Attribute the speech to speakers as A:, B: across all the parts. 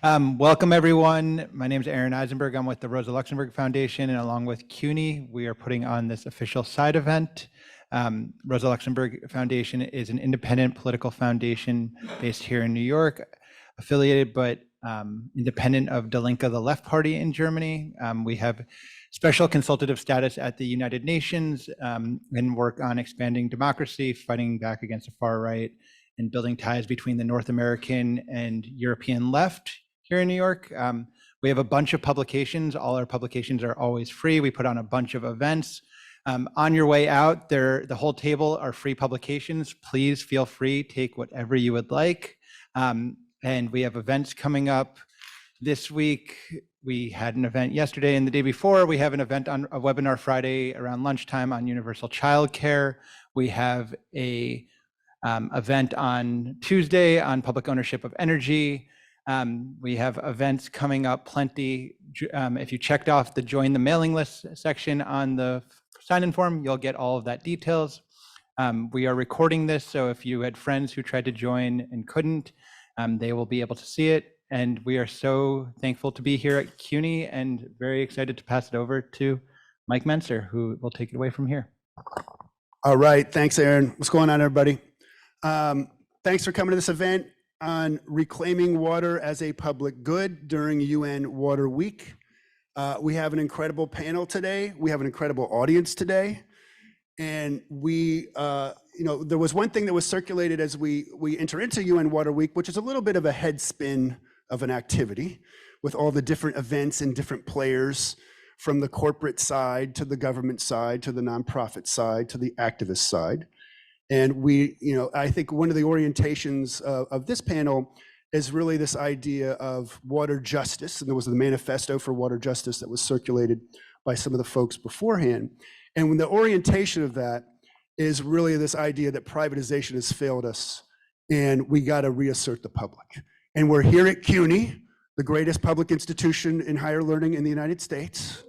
A: Welcome everyone. My name is Aaron Eisenberg. I'm with the Rosa Luxemburg Foundation, and along with CUNY, we are putting on this official side event. Rosa Luxemburg Foundation is an independent political foundation based here in New York, affiliated but independent of Die Linke, the left party in Germany. We have special consultative status at the United Nations and work on expanding democracy, fighting back against the far right, and building ties between the North American and European left here in New York. We have a bunch of publications. All our publications are always free. We put on a bunch of events. On your way out, the whole table are free publications. Please feel free, take whatever you would like. And we have events coming up this week. We had an event yesterday and the day before. We have an event on a webinar Friday around lunchtime on universal childcare. We have a event on Tuesday on public ownership of energy. We have events coming up plenty. If you checked off the join the mailing list section on the sign-in form, you'll get all of that details. We are recording this, so if you had friends who tried to join and couldn't, they will be able to see it. And we are so thankful to be here at CUNY and very excited to pass it over to Mike Menser, who will take it away from here.
B: All right, thanks, Aaron. What's going on, everybody? Thanks for coming to this event on reclaiming water as a public good during UN Water Week. We have an incredible panel today. We have an incredible audience today. And there was one thing that was circulated as we enter into UN Water Week, which is a little bit of a head spin of an activity with all the different events and different players, from the corporate side to the government side to the nonprofit side to the activist side. And I think one of the orientations of this panel is really this idea of water justice. And there was the manifesto for water justice that was circulated by some of the folks beforehand. And when the orientation of that is really this idea that privatization has failed us and we got to reassert the public. And we're here at CUNY, the greatest public institution in higher learning in the United States.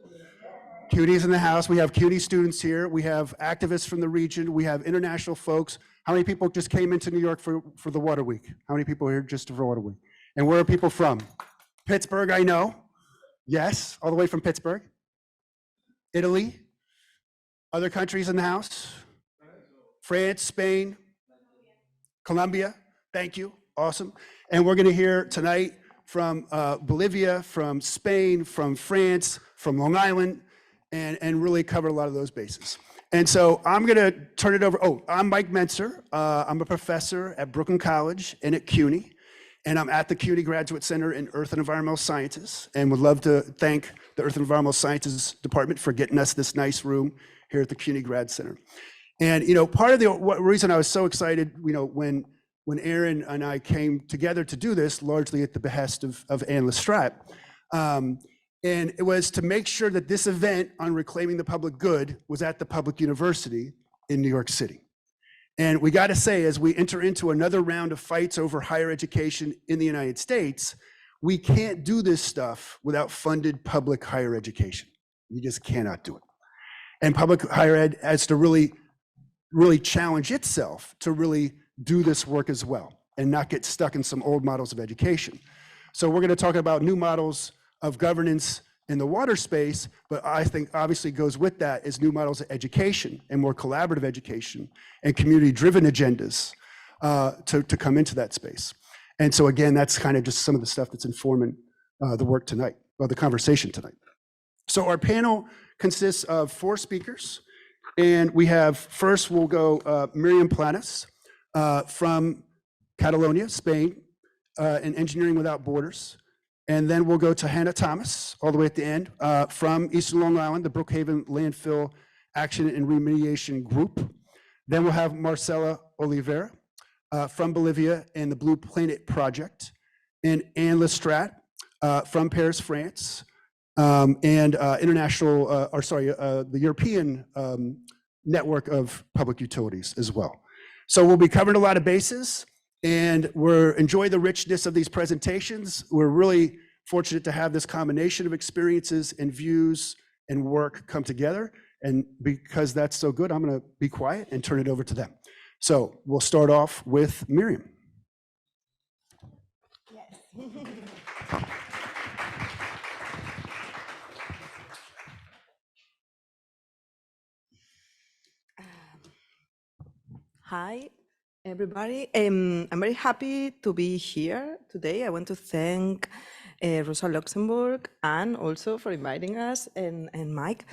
B: CUNY is in the house. We have CUNY students here. We have activists from the region. We have international folks. How many people just came into New York for the Water Week? How many people are here just for Water Week? And where are people from? Pittsburgh, I know. Yes, all the way from Pittsburgh. Italy. Other countries in the house? France, Spain, Colombia. Thank you. Awesome. And we're going to hear tonight from Bolivia, from Spain, from France, from Long Island, and really cover a lot of those bases. And so I'm going to turn it over. Oh, I'm Mike Menser. I'm a professor at Brooklyn College and at CUNY, and I'm at the CUNY Graduate Center in Earth and Environmental Sciences, and would love to thank the Earth and Environmental Sciences Department for getting us this nice room here at the CUNY Grad Center. And part of the reason I was so excited, when Aaron and I came together to do this, largely at the behest of Strat, and it was to make sure that this event on reclaiming the public good was at the public university in New York City. And we got to say, as we enter into another round of fights over higher education in the United States, we can't do this stuff without funded public higher education. You just cannot do it. And public higher ed has to really challenge itself to really do this work as well and not get stuck in some old models of education. So we're going to talk about new models of governance in the water space, but I think obviously goes with that is new models of education and more collaborative education and community-driven agendas to come into that space. And so again, that's kind of just some of the stuff that's informing the work tonight, or the conversation tonight. So our panel consists of 4 speakers, and we have, first we'll go Miriam Planas from Catalonia, Spain, in Engineering Without Borders. And then we'll go to Hannah Thomas, all the way at the end, from Eastern Long Island, the Brookhaven Landfill Action and Remediation Group. Then we'll have Marcela Olivera from Bolivia and the Blue Planet Project. And Anne Strat from Paris, France, and the European network of public utilities as well. So we'll be covering a lot of bases. And we're enjoying the richness of these presentations. We're really fortunate to have this combination of experiences and views and work come together. And because that's so good, I'm going to be quiet and turn it over to them. So we'll start off with Miriam.
C: Yes. Hi, everybody. I'm very happy to be here today. I want to thank Rosa Luxemburg and also for inviting us and Mike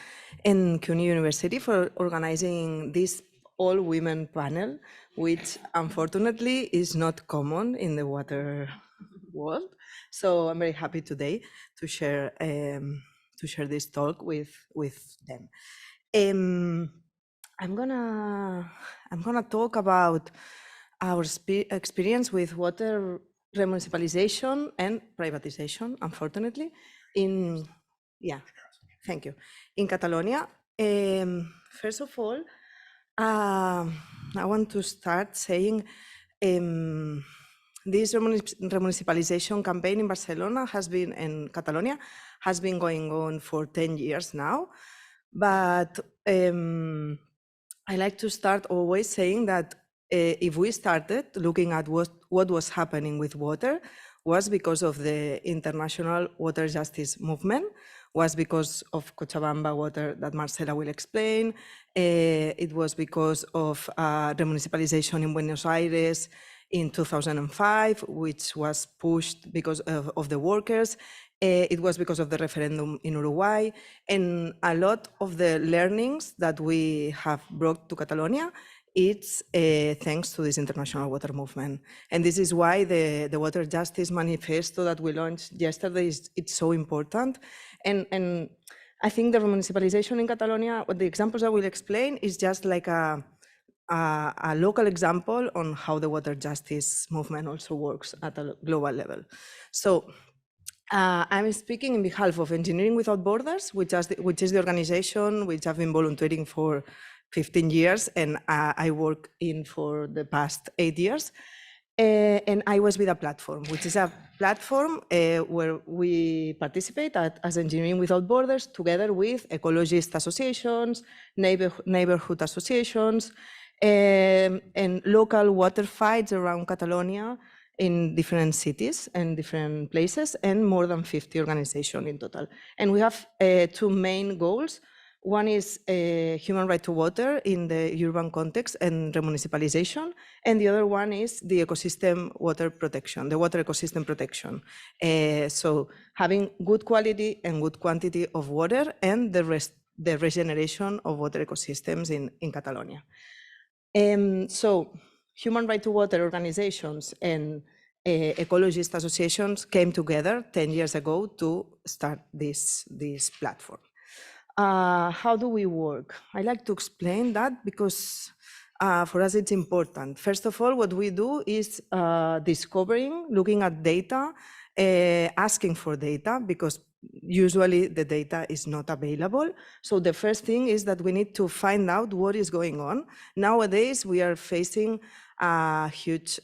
C: and CUNY University for organizing this all-women panel, which unfortunately is not common in the water world. So I'm very happy today to share this talk with them. I'm gonna talk about our experience with water remunicipalization and privatization, unfortunately, thank you. In Catalonia, first of all, I want to start saying this remunicipalization campaign in Barcelona in Catalonia has been going on for 10 years now, but I like to start always saying that if we started looking at what was happening with water was because of the international water justice movement, was because of Cochabamba water that Marcela will explain. It was because of remunicipalization in Buenos Aires in 2005, which was pushed because of the workers. It was because of the referendum in Uruguay, and a lot of the learnings that we have brought to Catalonia, it's thanks to this international water movement. And this is why the Water Justice Manifesto that we launched yesterday it's so important. And I think the municipalization in Catalonia, the examples I will explain is just like a local example on how the water justice movement also works at a global level. So I'm speaking in behalf of Engineering Without Borders, which is the organization which I've been volunteering for 15 years, and I work in for the past 8 years. And I was with a platform, which is a platform where we participate as Engineering Without Borders together with ecologist associations, neighborhood associations, and local water fights around Catalonia in different cities and different places, and more than 50 organizations in total. And we have two main goals. One is human right to water in the urban context and remunicipalization, and the other one is the ecosystem water protection, the water ecosystem protection. So having good quality and good quantity of water and the regeneration of water ecosystems in Catalonia. So human right to water organizations and ecologist associations came together 10 years ago to start this platform. How do we work? I like to explain that because for us it's important. First of all, what we do is discovering, looking at data, asking for data, because usually the data is not available. So the first thing is that we need to find out what is going on. Nowadays, we are facing a huge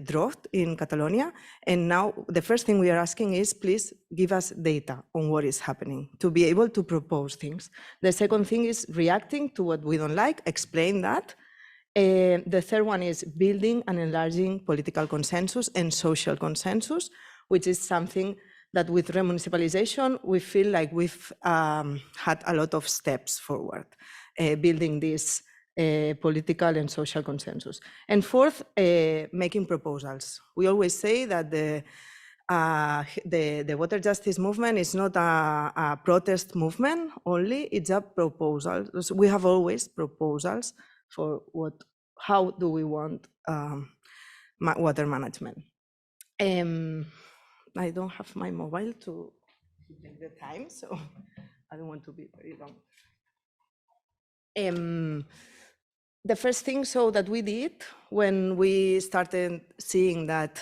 C: drought in Catalonia. And now the first thing we are asking is, please give us data on what is happening to be able to propose things. The second thing is reacting to what we don't like, explain that. The third one is building and enlarging political consensus and social consensus, which is something that with remunicipalization, we feel like we've had a lot of steps forward, building this political and social consensus. And fourth, making proposals. We always say that the water justice movement is not a protest movement only, it's a proposal. So we have always proposals for how do we want water management. I don't have my mobile to check the time, so I don't want to be very long. The first thing that we did when we started seeing that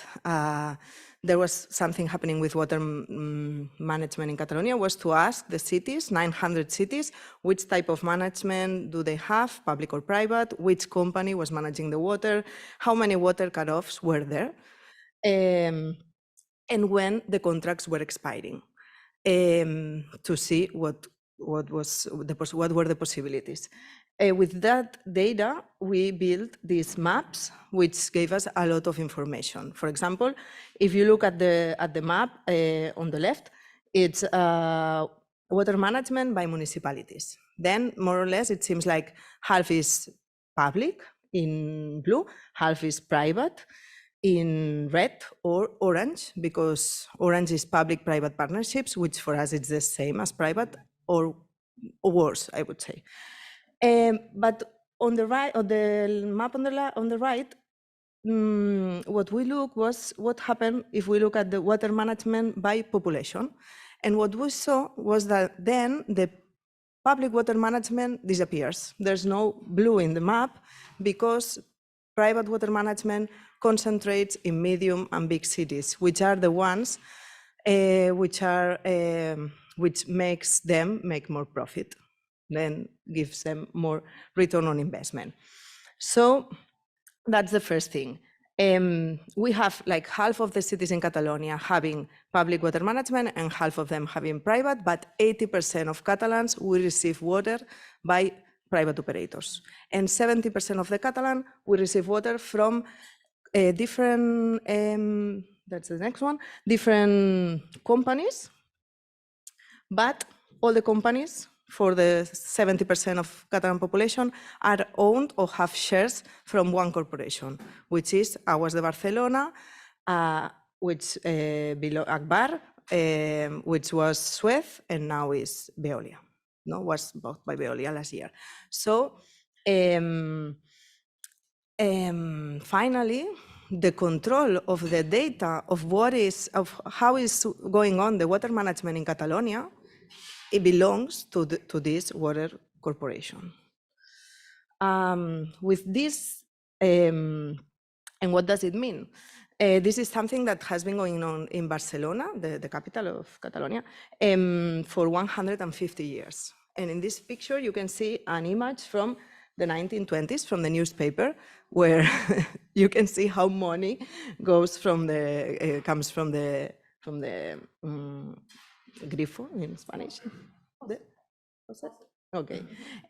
C: there was something happening with water management in Catalonia was to ask the cities, 900 cities, which type of management do they have, public or private, which company was managing the water, how many water cutoffs were there, and when the contracts were expiring, to see what were the possibilities. with that data, we built these maps, which gave us a lot of information. For example, if you look at the map on the left, it's water management by municipalities. Then, more or less, it seems like half is public in blue, half is private in red, or orange, because orange is public-private partnerships, which for us it's the same as private, or worse, I would say. But on the right, on the map on the right, what we look was what happened if we look at the water management by population. And what we saw was that then the public water management disappears. There's no blue in the map because private water management concentrates in medium and big cities, which are the ones which makes them make more profit, then gives them more return on investment. So that's the first thing. We have like half of the cities in Catalonia having public water management and half of them having private, but 80% of Catalans will receive water by private operators. And 70% of the Catalan will receive water from different, that's the next one, different companies, but all the companies for the 70% of Catalan population are owned or have shares from one corporation, which is Aguas de Barcelona, which Akbar, which was Suez, and now is Veolia. No, was bought by Veolia last year. So finally, the control of the data of how is going on the water management in Catalonia, it belongs to this water corporation. With this, and what does it mean? This is something that has been going on in Barcelona, the capital of Catalonia, for 150 years. And in this picture, you can see an image from the 1920s, from the newspaper, where you can see how money goes from comes from the grifo in Spanish. Okay,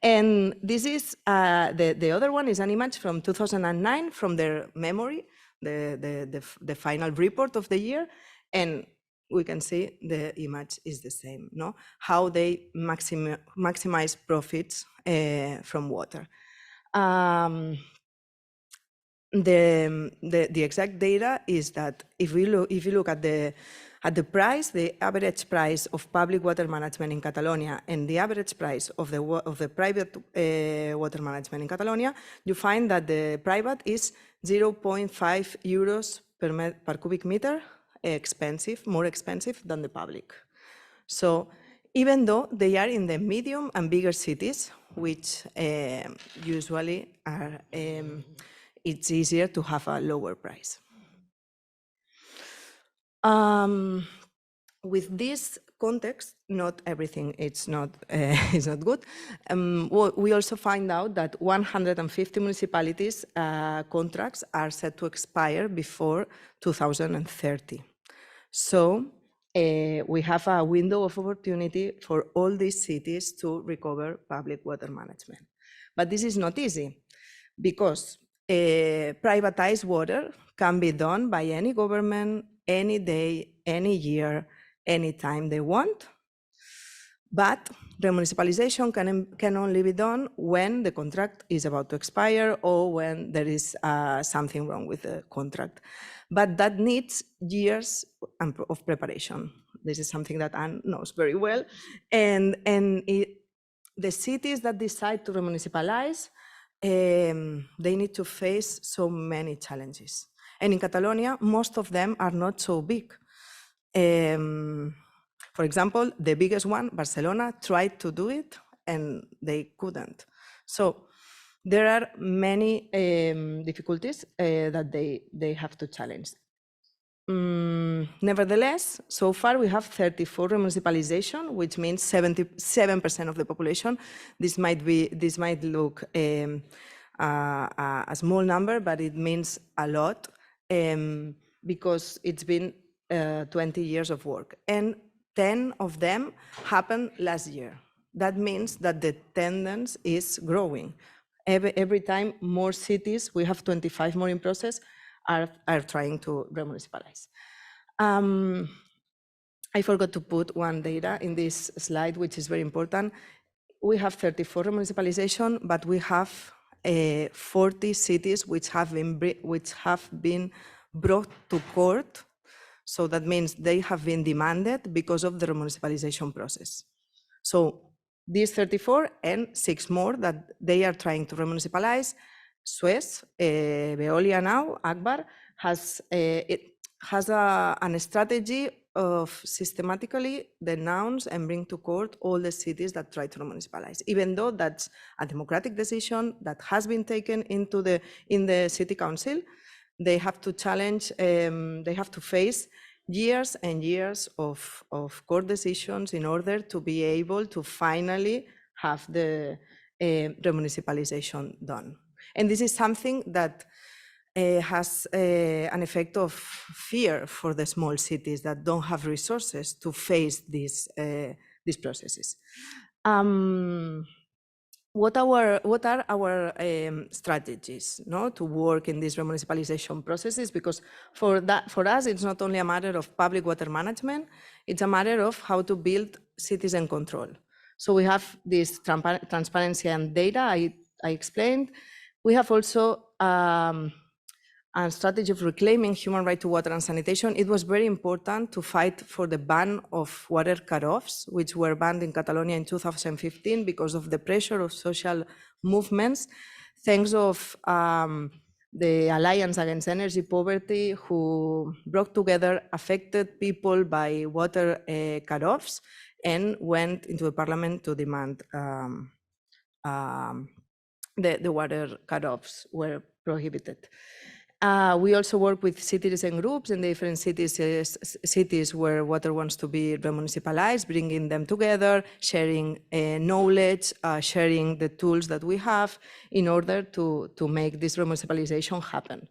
C: and this is the other one is an image from 2009 from their memory, the final report of the year, and we can see the image is the same. No, how they maximize profits from water. The exact data is that if you look at the price, the average price of public water management in Catalonia and the average price of the private water management in Catalonia, you find that the private is 0.5 euros per cubic meter more expensive than the public. So even though they are in the medium and bigger cities, which usually are, it's easier to have a lower price. With this context, not everything is not good. We also find out that 150 municipalities contracts are set to expire before 2030. So we have a window of opportunity for all these cities to recover public water management. But this is not easy because privatized water can be done by any government, any day, any year, anytime they want. But remunicipalization can only be done when the contract is about to expire or when there is something wrong with the contract. But that needs years of preparation. This is something that Anne knows very well. And the cities that decide to remunicipalize, they need to face so many challenges. And in Catalonia, most of them are not so big. For example, the biggest one, Barcelona, tried to do it and they couldn't. So there are many difficulties that they have to challenge. Nevertheless, so far we have 34 remunicipalization, which means 77% of the population. This might look a small number, but it means a lot because it's been 20 years of work. And 10 of them happened last year. That means that the tendency is growing. Every time more cities, we have 25 more in process, are trying to remunicipalize. I forgot to put one data in this slide, which is very important. We have 34 municipalization, but we have 40 cities which have been brought to court. So that means they have been demanded because of the remunicipalization process. So these 34 and 6 more that they are trying to remunicipalize. Suez, Veolia now, Akbar, has a strategy of systematically denounce and bring to court all the cities that try to municipalize, even though that's a democratic decision that has been taken in the city council. They have to challenge, they have to face years and years of court decisions in order to be able to finally have the remunicipalization done. And this is something that has an effect of fear for the small cities that don't have resources to face these processes. What are our strategies, to work in these remunicipalization processes? Because for us, it's not only a matter of public water management, it's a matter of how to build citizen control. So we have this transparency and data I explained. We have also a strategy of reclaiming human right to water and sanitation. It was very important to fight for the ban of water cutoffs, which were banned in Catalonia in 2015 because of the pressure of social movements, thanks of the Alliance Against Energy Poverty, who brought together affected people by water cutoffs and went into the parliament to demand the water cutoffs were prohibited. We also work with citizen groups in different cities where water wants to be remunicipalized, bringing them together, sharing knowledge, sharing the tools that we have in order to make this remunicipalization happen.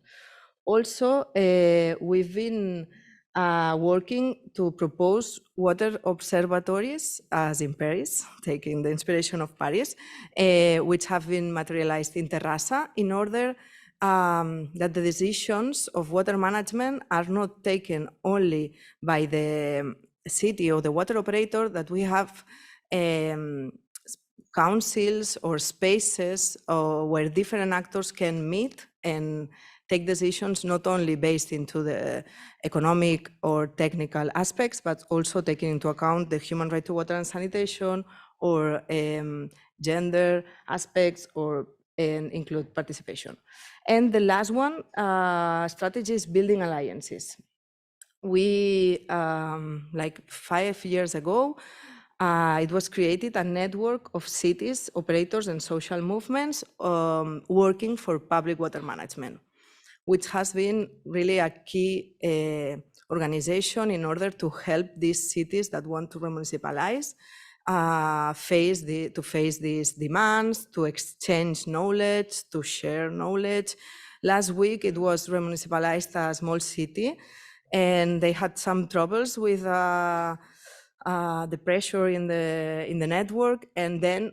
C: Also, we've been working to propose water observatories, as in Paris, taking the inspiration of Paris, which have been materialized in Terrassa in order that the decisions of water management are not taken only by the city or the water operator, that we have councils or spaces where different actors can meet and take decisions not only based into the economic or technical aspects, but also taking into account the human right to water and sanitation, or gender aspects, or include participation. And the last one, strategy is building alliances. We, like 5 years ago, it was created a network of cities, operators, and social movements working for public water management, which has been really a key organization in order to help these cities that want to remunicipalize face these demands, to exchange knowledge, to share knowledge. Last week, it was remunicipalized a small city, and they had some troubles with the pressure in the network, and then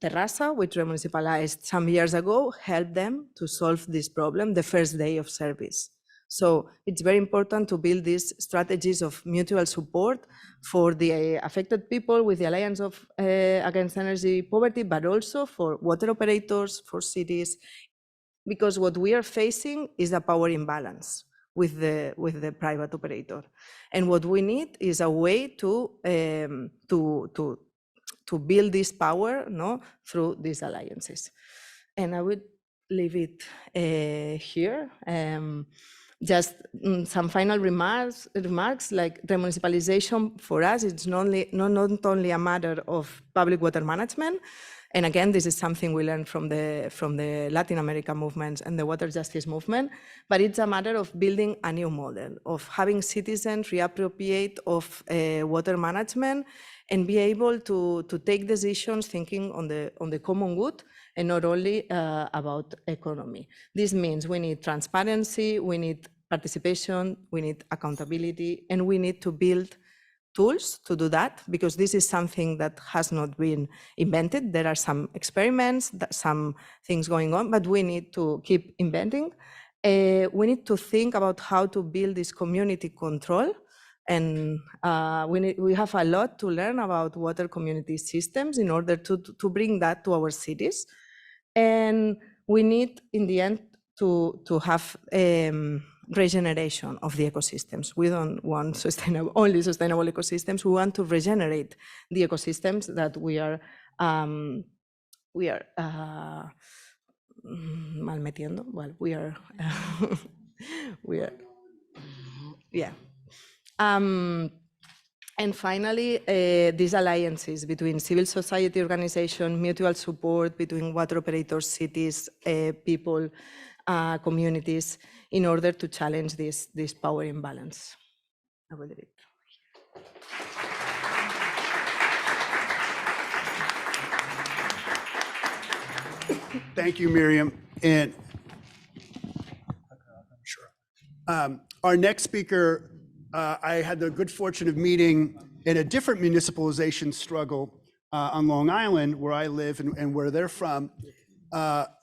C: Terrassa, which remunicipalized some years ago, helped them to solve this problem the first day of service. So it's very important to build these strategies of mutual support for the affected people with the Alliance Against Energy Poverty, but also for water operators, for cities, because what we are facing is a power imbalance with the private operator, and what we need is a way to build this power, through these alliances. And I would leave it here. Just some final remarks. Like remunicipalization for us, it's not only a matter of public water management. And again, this is something we learned from the Latin American movements and the water justice movement, but it's a matter of building a new model, of having citizens reappropriate of water management and be able to take decisions thinking on the common good and not only about economy. This means we need transparency, we need participation, we need accountability, and we need to build tools to do that, because this is something that has not been invented. There are some experiments, some things going on, but we need to keep inventing. We need to think about how to build this community control. And we have a lot to learn about water community systems in order to bring that to our cities. And we need, in the end, to have regeneration of the ecosystems. We don't want only sustainable ecosystems. We want to regenerate the ecosystems that we are malmetiendo. Well, we are, yeah. And finally, these alliances between civil society organization, mutual support between water operators, cities, people, communities, in order to challenge this power imbalance. I will read it.
B: Thank you, Miriam. And our next speaker, I had the good fortune of meeting in a different municipalization struggle on Long Island, where I live and where they're from,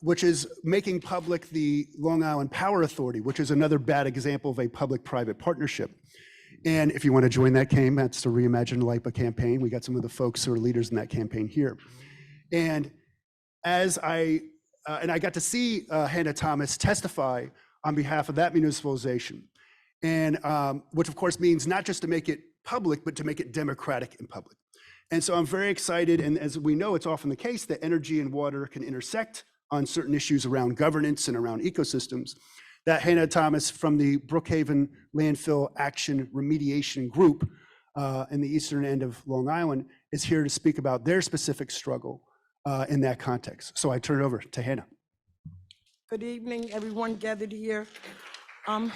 B: which is making public the Long Island Power Authority, which is another bad example of a public-private partnership. And if you want to join that campaign, that's the Reimagine LIPA campaign. We got some of the folks who are leaders in that campaign here. And as I got to see Hannah Thomas testify on behalf of that municipalization, and which of course means not just to make it public, but to make it democratic and public. And so I'm very excited, and as we know, it's often the case that energy and water can intersect on certain issues around governance and around ecosystems, that Hannah Thomas from the Brookhaven Landfill Action Remediation Group in the eastern end of Long Island is here to speak about their specific struggle in that context. So I turn it over to Hannah.
D: Good evening, everyone gathered here. Thank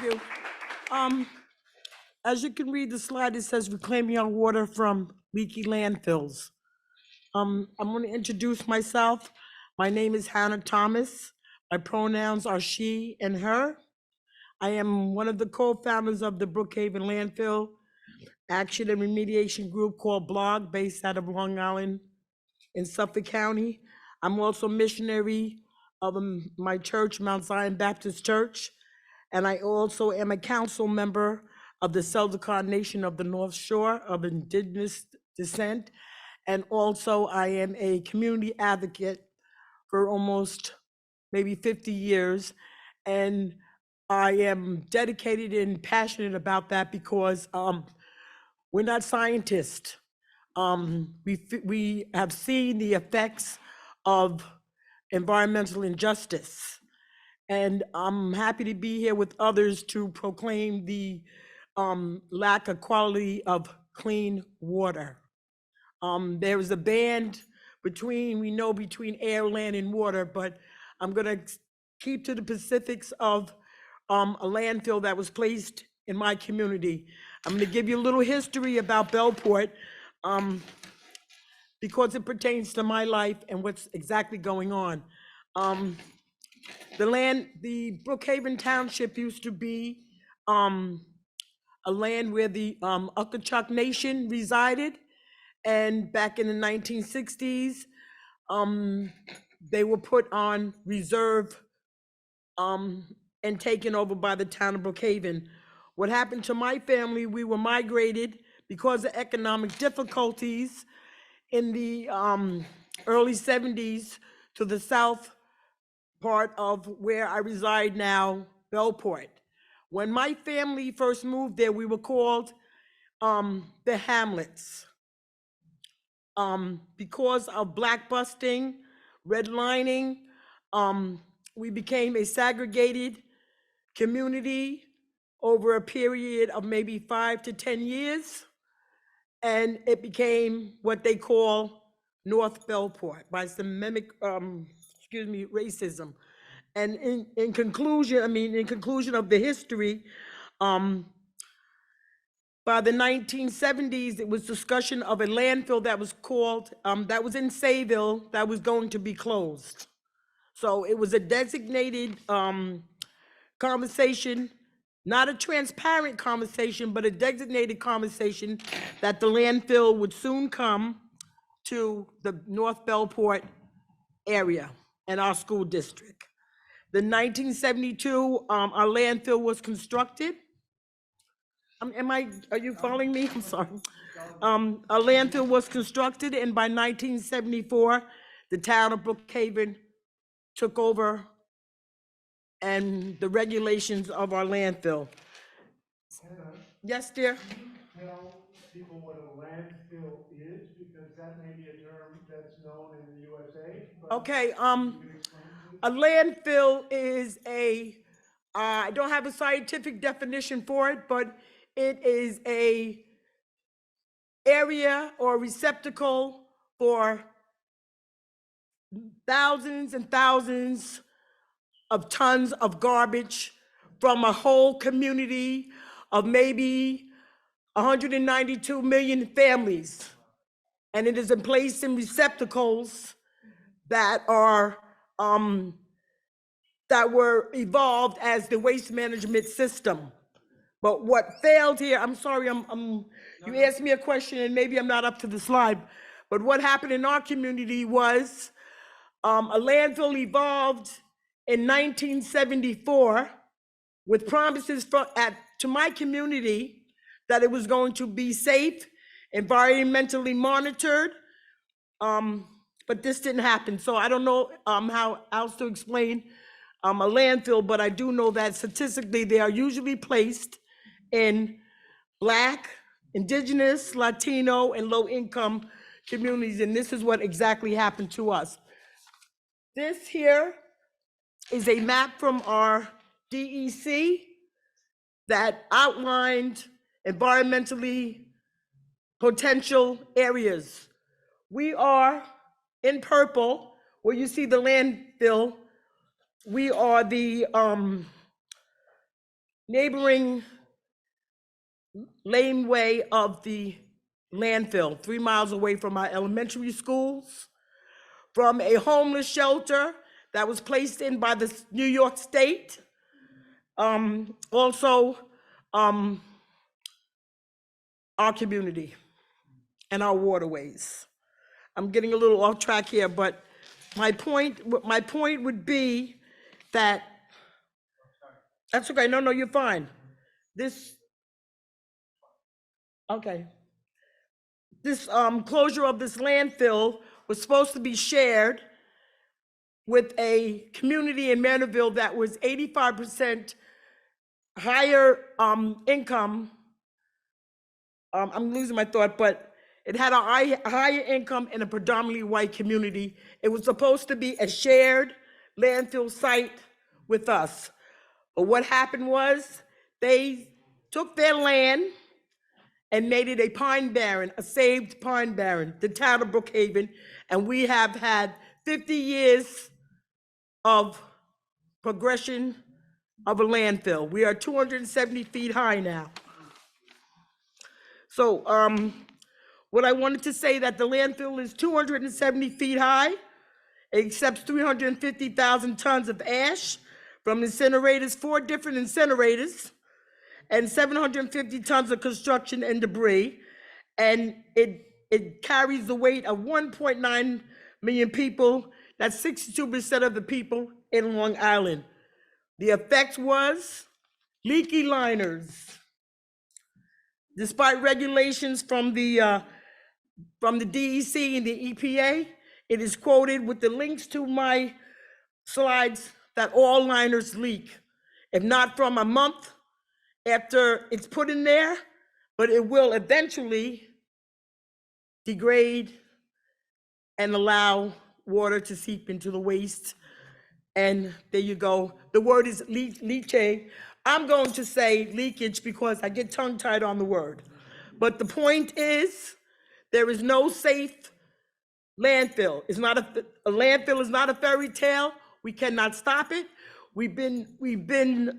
D: you. As you can read the slide, it says reclaiming our water from leaky landfills. I'm going to introduce myself. My name is Hannah Thomas. My pronouns are she and her. I am one of the co-founders of the Brookhaven Landfill Action and Remediation Group called BLOG, based out of Long Island in Suffolk County. I'm also missionary of my church, Mount Zion Baptist Church, and I also am a council member of the Setalcott Nation of the North Shore of Indigenous descent, and also I am a community advocate for almost maybe 50 years, and I am dedicated and passionate about that because we're not scientists. We have seen the effects of environmental injustice, and I'm happy to be here with others to proclaim the lack of quality of clean water. There is a band between air, land, and water, but I'm gonna keep to the specifics of a landfill that was placed in my community. I'm gonna give you a little history about Bellport because it pertains to my life and what's exactly going on. The Brookhaven Township used to be a land where the Ukachuk Nation resided, and back in the 1960s, they were put on reserve and taken over by the town of Brookhaven. What happened to my family, we were migrated because of economic difficulties in the early 70s to the south part of where I reside now, Bellport. When my family first moved there, we were called the Hamlets. Because of black busting, redlining, we became a segregated community over a period of maybe 5 to 10 years. And it became what they call North Bellport by systemic, racism. And in conclusion of the history, by the 1970s, it was discussion of a landfill that was called, that was in Sayville, that was going to be closed. So it was a designated conversation not a transparent conversation, but a designated conversation that the landfill would soon come to the North Bellport area and our school district. The 1972, our landfill was constructed. Are you following me? I'm sorry. A landfill was constructed, and by 1974, the town of Brookhaven took over and the regulations of our landfill. Yes, dear?
E: Tell people what a landfill is, because that may be a term that's known in the USA. but
D: Okay,
E: you can explain, please?
D: a landfill is I don't have a scientific definition for it, but it is a area or receptacle for thousands and thousands of tons of garbage from a whole community of maybe 192 million families. And it is placed in receptacles that are that were evolved as the waste management system. But what failed here, I'm sorry, you asked me a question and maybe I'm not up to the slide, but what happened in our community was a landfill evolved in 1974 with promises to my community that it was going to be safe, environmentally monitored, but this didn't happen. So I don't know how else to explain a landfill, but I do know that statistically they are usually placed in Black, Indigenous, Latino, and low-income communities, and this is what exactly happened to us. This here is a map from our DEC that outlined environmentally potential areas. We are in purple, where you see the landfill. We are the neighboring laneway of the landfill, 3 miles away from our elementary schools, from a homeless shelter that was placed in by the New York State. Also, our community and our waterways. I'm getting a little off track here, but my point would be that, that's okay, no, you're fine. Okay. This closure of this landfill was supposed to be shared with a community in Manorville that was 85% higher income. I'm losing my thought, but it had a higher income in a predominantly white community. It was supposed to be a shared landfill site with us. But what happened was they took their land and made it a pine barren, a saved pine barren, the town of Brookhaven. And we have had 50 years of progression of a landfill. We are 270 feet high now. So what I wanted to say that the landfill is 270 feet high. It accepts 350,000 tons of ash from incinerators, 4 different incinerators, and 750 tons of construction and debris. And it carries the weight of 1.9 million people. That's 62% of the people in Long Island. The effect was leaky liners. Despite regulations from the DEC and the EPA, it is quoted with the links to my slides that all liners leak. If not from a month after it's put in there, but it will eventually degrade and allow water to seep into the waste. And there you go. The word is leachate. I'm going to say leakage because I get tongue-tied on the word. But the point is, there is no safe landfill. It's not a landfill is not a fairy tale. We cannot stop it. We've been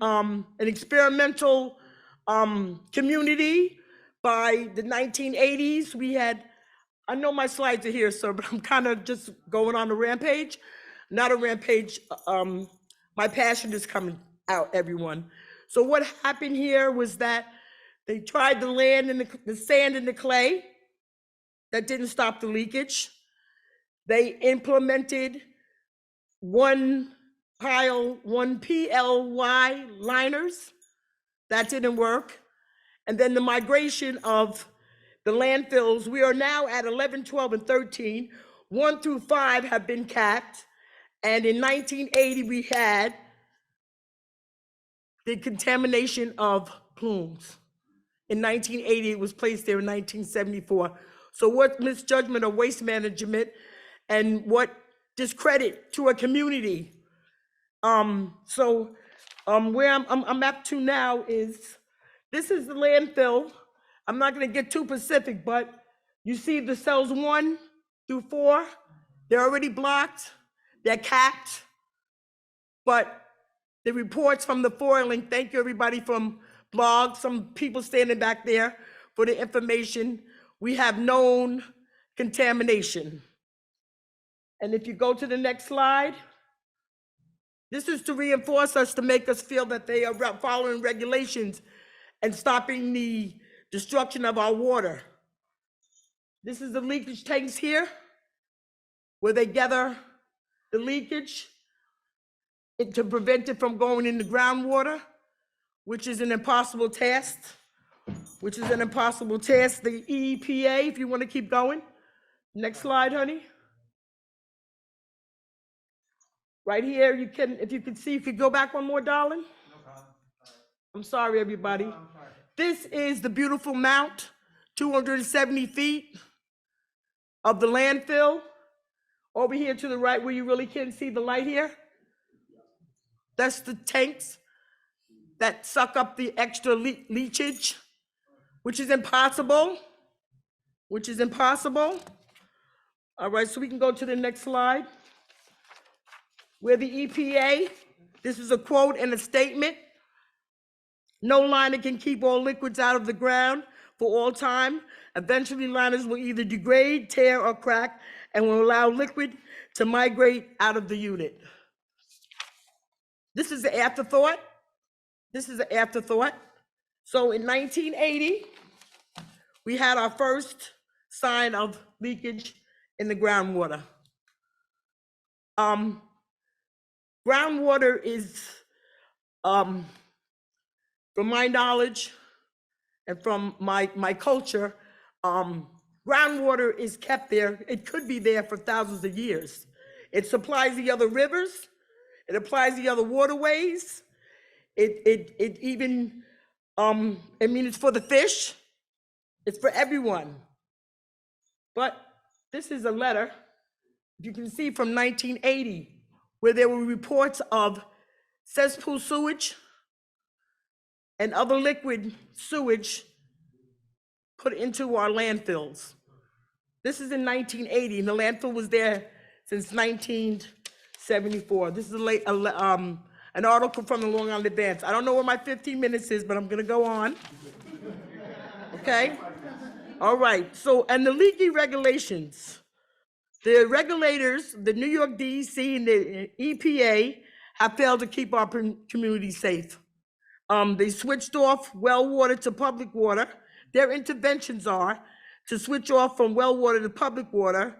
D: an experimental community. By the 1980s, we had, I know my slides are here, sir, but I'm kind of just going on a rampage. Not a rampage, my passion is coming out, everyone. So what happened here was that they tried the land and the sand and the clay. That didn't stop the leakage. They implemented one PLY liners. That didn't work. And then the migration of the landfills, we are now at 11, 12, and 13. 1 through 5 have been capped. And in 1980, we had the contamination of plumes. In 1980, it was placed there in 1974. So what misjudgment of waste management and what discredit to a community. Where I'm up to now is, this is the landfill. I'm not gonna get too specific, but you see the cells 1 through 4, they're already blocked, they're capped. But the reports from the foiling, thank you everybody from blogs, some people standing back there for the information. We have known contamination. And if you go to the next slide, this is to reinforce us, to make us feel that they are following regulations and stopping the destruction of our water. This is the leakage tanks here, where they gather the leakage to prevent it from going in the groundwater, which is an impossible task. The EPA, if you want to keep going. Next slide, honey. Right here, you can, if you can see, if you go back one more, darling.
A: No problem.
D: I'm sorry, everybody. This is the beautiful mount, 270 feet of the landfill. Over here to the right, where you really can't see the light here. That's the tanks that suck up the extra leachage, which is impossible. All right, so we can go to the next slide. Where the EPA, this is a quote and a statement. No liner can keep all liquids out of the ground for all time. Eventually, liners will either degrade, tear, or crack, and will allow liquid to migrate out of the unit. This is the afterthought. So in 1980, we had our first sign of leakage in the groundwater. Groundwater is, from my knowledge and from my culture, groundwater is kept there. It could be there for thousands of years. It supplies the other rivers. It applies the other waterways. It even, it's for the fish. It's for everyone. But this is a letter, you can see, from 1980, where there were reports of cesspool sewage and other liquid sewage put into our landfills. This is in 1980, and the landfill was there since 1974. This is an article from the Long Island Advance. I don't know what my 15 minutes is, but I'm gonna go on. Okay? All right, so, and the leaky regulations. The regulators, the New York DEC and the EPA, have failed to keep our community safe. They switched off well water to public water. Their interventions are to switch off from well water to public water,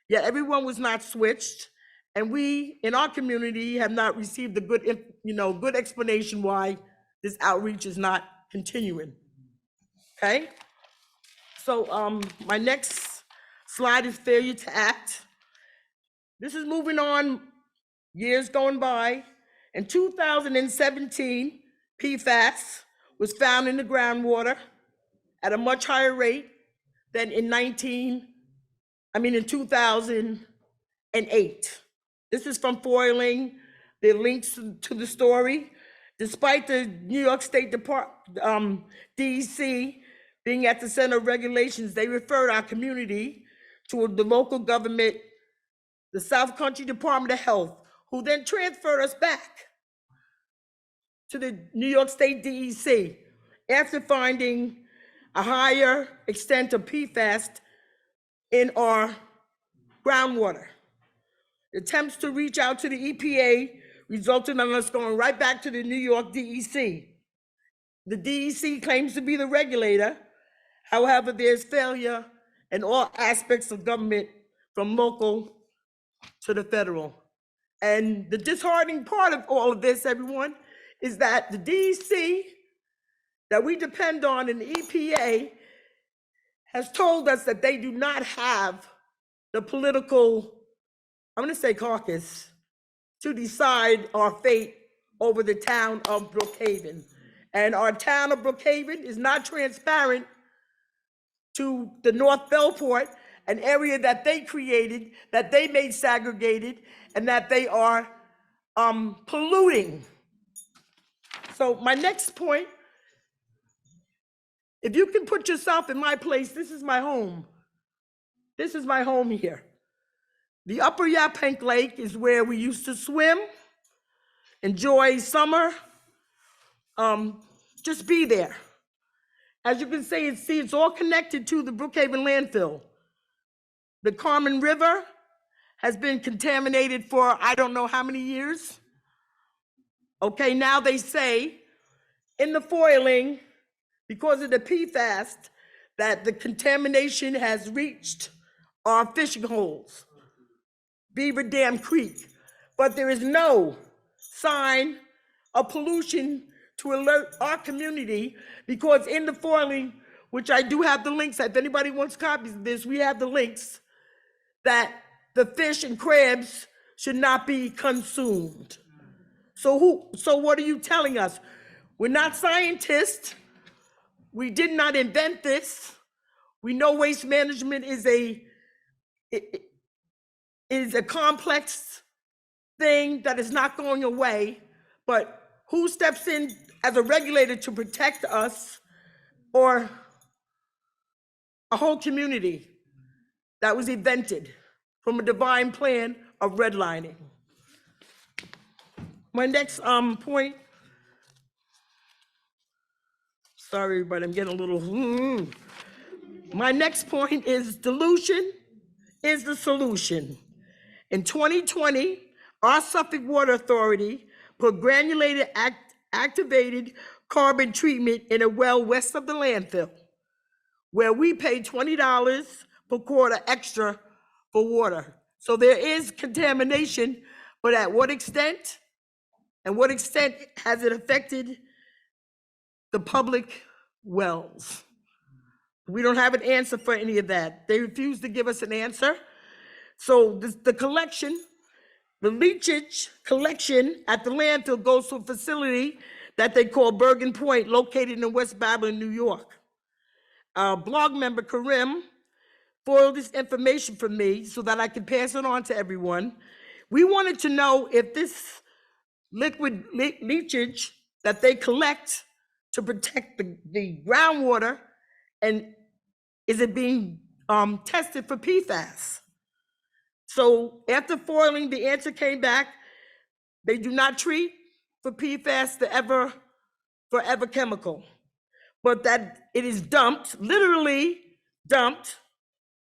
D: yet everyone was not switched. And we, in our community, have not received a good explanation why this outreach is not continuing. Okay? So my next slide is failure to act. This is moving on, years going by. In 2017, PFAS was found in the groundwater at a much higher rate than in 2008. This is from foiling, the links to the story. Despite the New York State DEC being at the center of regulations, they referred our community to the local government, the South Country Department of Health, who then transferred us back to the New York State DEC after finding a higher extent of PFAS in our groundwater. Attempts to reach out to the EPA resulted in us going right back to the New York DEC. The DEC claims to be the regulator. However, there's failure in all aspects of government, from local to the federal. And the disheartening part of all of this, everyone, is that the DEC that we depend on in the EPA has told us that they do not have the political, I'm gonna say caucus, to decide our fate over the town of Brookhaven. And our town of Brookhaven is not transparent to the North Bellport, an area that they created, that they made segregated, and that they are polluting. So my next point, if you can put yourself in my place, this is my home. This is my home here. The Upper Yaphank Lake is where we used to swim, enjoy summer, just be there. As you can see, it's all connected to the Brookhaven landfill. The Carmen River has been contaminated for I don't know how many years. Okay, now they say in the foiling, because of the PFAS, that the contamination has reached our fishing holes, Beaver Dam Creek. But there is no sign of pollution to alert our community, because in the foiling, which I do have the links, if anybody wants copies of this, we have the links, that the fish and crabs should not be consumed. So what are you telling us? We're not scientists. We did not invent this. We know waste management is a complex thing that is not going away, but who steps in as a regulator to protect us, or a whole community that was invented from a divine plan of redlining? My next point, sorry, but I'm getting a little, My next point is dilution is the solution. In 2020, our Suffolk Water Authority put granulated activated carbon treatment in a well west of the landfill, where we pay $20 per quarter extra for water. So there is contamination, but at what extent? And what extent has it affected the public wells? We don't have an answer for any of that. They refuse to give us an answer. So the collection, the leachage collection at the landfill goes to a facility that they call Bergen Point, located in West Babylon, New York. Our blog member, Karim, forwarded this information for me so that I could pass it on to everyone. We wanted to know if this liquid leachage that they collect to protect the groundwater, and is it being tested for PFAS? So after foiling, the answer came back, they do not treat for PFAS, the forever chemical, but that it is dumped, literally dumped,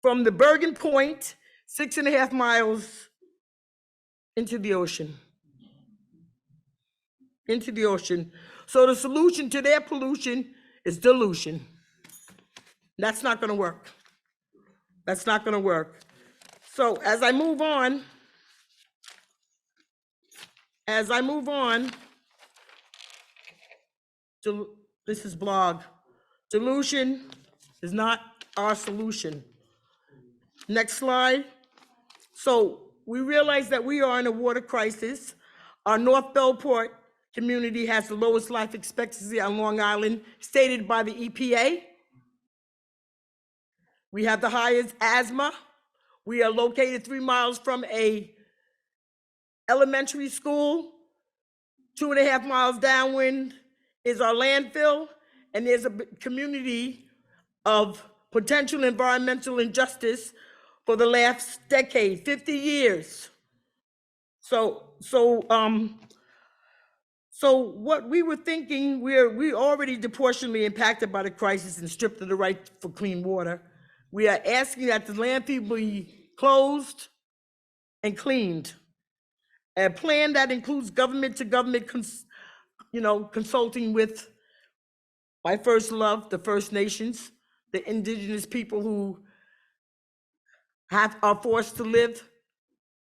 D: from the Bergen Point, 6.5 miles into the ocean. Into the ocean. So the solution to their pollution is dilution. That's not gonna work. That's not gonna work. So as I move on, this is blog. Dilution is not our solution. Next slide. So we realize that we are in a water crisis. Our North Bellport community has the lowest life expectancy on Long Island, stated by the EPA. We have the highest asthma. We are located 3 miles from a elementary school. 2.5 miles downwind is our landfill, and there's a community of potential environmental injustice for the last decade, 50 years. So what we were thinking, we're already disproportionately impacted by the crisis and stripped of the right for clean water. We are asking that the landfill be closed and cleaned. A plan that includes government to government, consulting with my first love, the First Nations, the indigenous people who are forced to live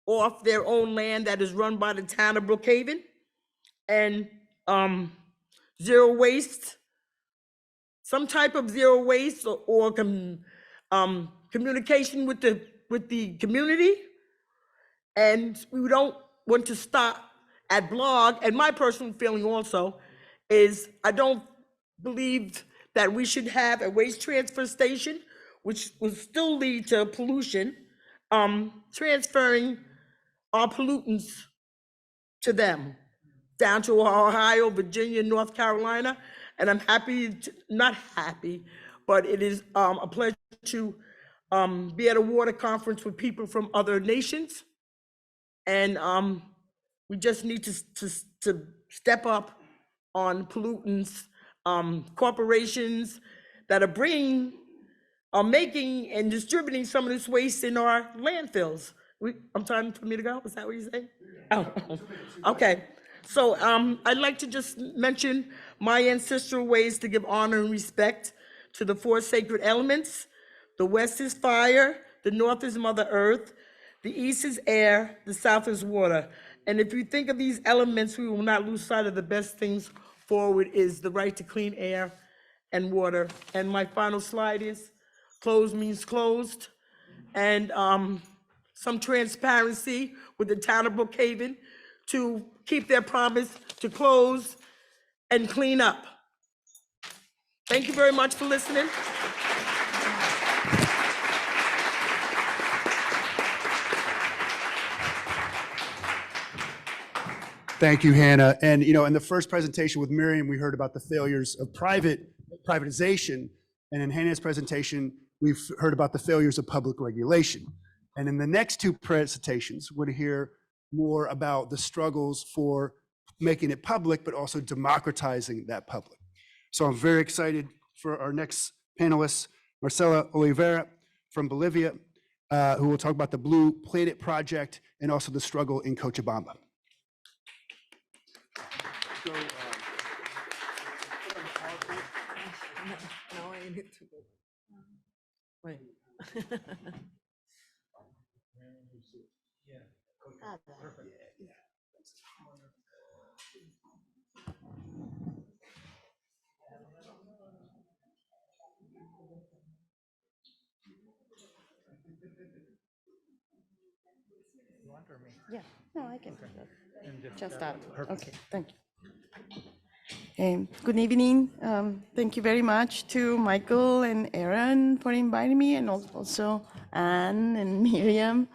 D: off their own land that is run by the town of Brookhaven, and zero waste, some type of zero waste or communication with the community. And we don't want to stop at blog. And my personal feeling also is I don't believe that we should have a waste transfer station, which will still lead to pollution, transferring our pollutants to them, down to Ohio, Virginia, North Carolina. And I'm happy, not happy, but it is a pleasure to be at a water conference with people from other nations. And we just need to step up on pollutants, corporations that are making and distributing some of this waste in our landfills. I'm time for me to go? Is that what you're saying? Oh, okay. So I'd like to just mention my ancestral ways to give honor and respect to the four sacred elements. The West is fire, the North is Mother Earth, the East is air, the South is water. And if you think of these elements, we will not lose sight of the best things forward is the right to clean air and water. And my final slide is closed means closed. And some transparency with the town of Brookhaven to keep their promise to close and clean up. Thank you very much for listening.
B: Thank you, Hannah. And in the first presentation with Miriam, we heard about the failures of privatization. And in Hannah's presentation, we've heard about the failures of public regulation. And in the next two presentations, we're going to hear more about the struggles for making it public, but also democratizing that public. So I'm very excited for our next panelist, Marcela Olivera from Bolivia, who will talk about the Blue Planet Project and also the struggle in Cochabamba. So,
C: No, I need to go. Wait.
F: Yeah, no, I can do that. Just that. Okay, thank you. Good evening. Thank you very much to Michael and Aaron for inviting me, and also Anne and Miriam.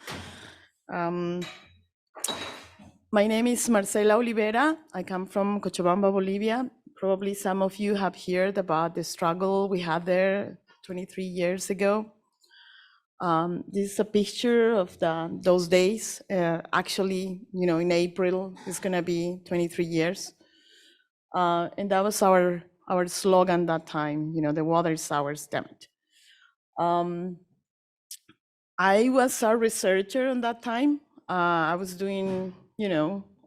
F: My name is Marcela Olivera. I come from Cochabamba, Bolivia. Probably some of you have heard about the struggle we had there 23 years ago. This is a picture of those days. Actually, in April, it's gonna be 23 years. And that was our slogan that time, the water is ours, damn it. I was a researcher on that time. I was doing,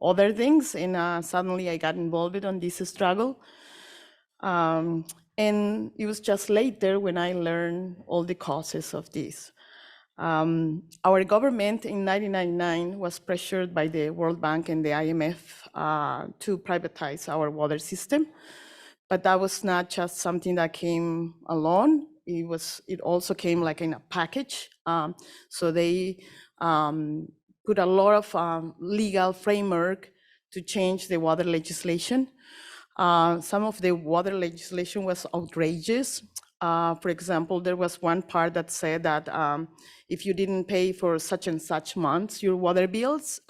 F: other things, and suddenly I got involved on this struggle. And it was just later when I learned all the causes of this. Our government in 1999 was pressured by the World Bank and the IMF to privatize our water system. But that was not just something that came alone. It also came like in a package. So they put a lot of legal framework to change the water legislation. Some of the water legislation was outrageous. For example, there was one part that said that if you didn't pay for such and such months your water bills,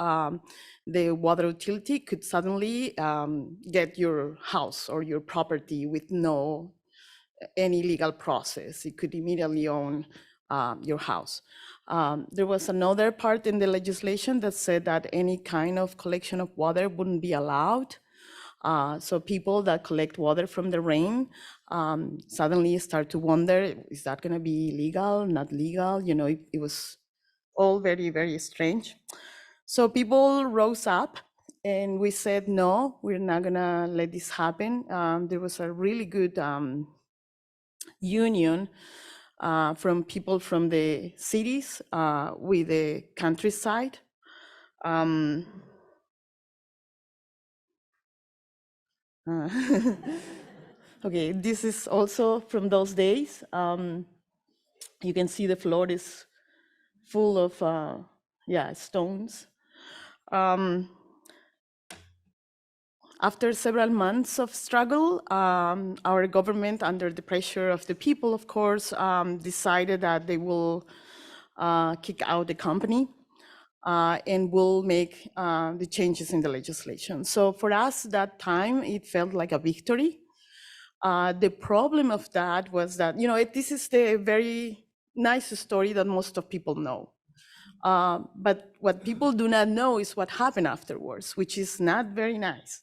F: the water utility could suddenly get your house or your property with any legal process. It could immediately own your house. There was another part in the legislation that said that any kind of collection of water wouldn't be allowed. So people that collect water from the rain suddenly start to wonder, is that going to be legal, not legal? It was all very, very strange. So people rose up And we said, no, we're not gonna let this happen. There was a really good union from people from the cities with the countryside. Um, okay, this is also from those days. You can see the floor is full of stones. After several months of struggle, our government, under the pressure of the people, of course, decided that they will kick out the company and will make the changes in the legislation. So for us, that time, it felt like a victory. The problem of that was that, this is the very nice story that most of people know. But what people do not know is what happened afterwards, which is not very nice.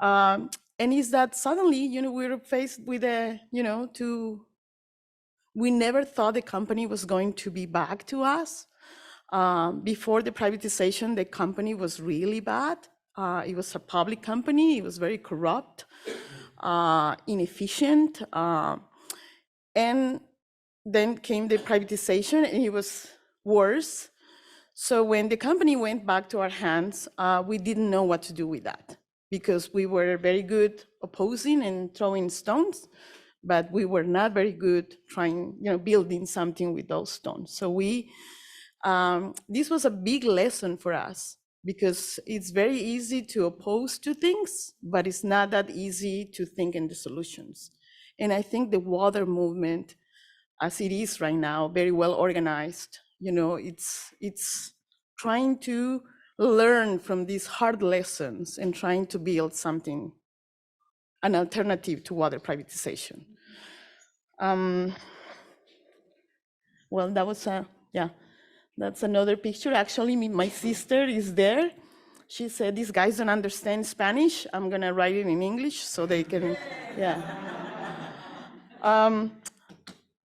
F: And is that suddenly, we were faced with we never thought the company was going to be back to us. Before the privatization, the company was really bad. It was a public company. It was very corrupt, inefficient. And then came the privatization, and it was worse. So when the company went back to our hands, we didn't know what to do with that, because we were very good opposing and throwing stones, but we were not very good trying, building something with those stones. So this was a big lesson for us, because it's very easy to oppose to things, but it's not that easy to think in the solutions. And I think the water movement, as it is right now, very well organized, it's trying to learn from these hard lessons and trying to build something, an alternative to water privatization. Well, that was that's another picture. Actually, my sister is there. She said, these guys don't understand Spanish. I'm gonna write it in English so they can,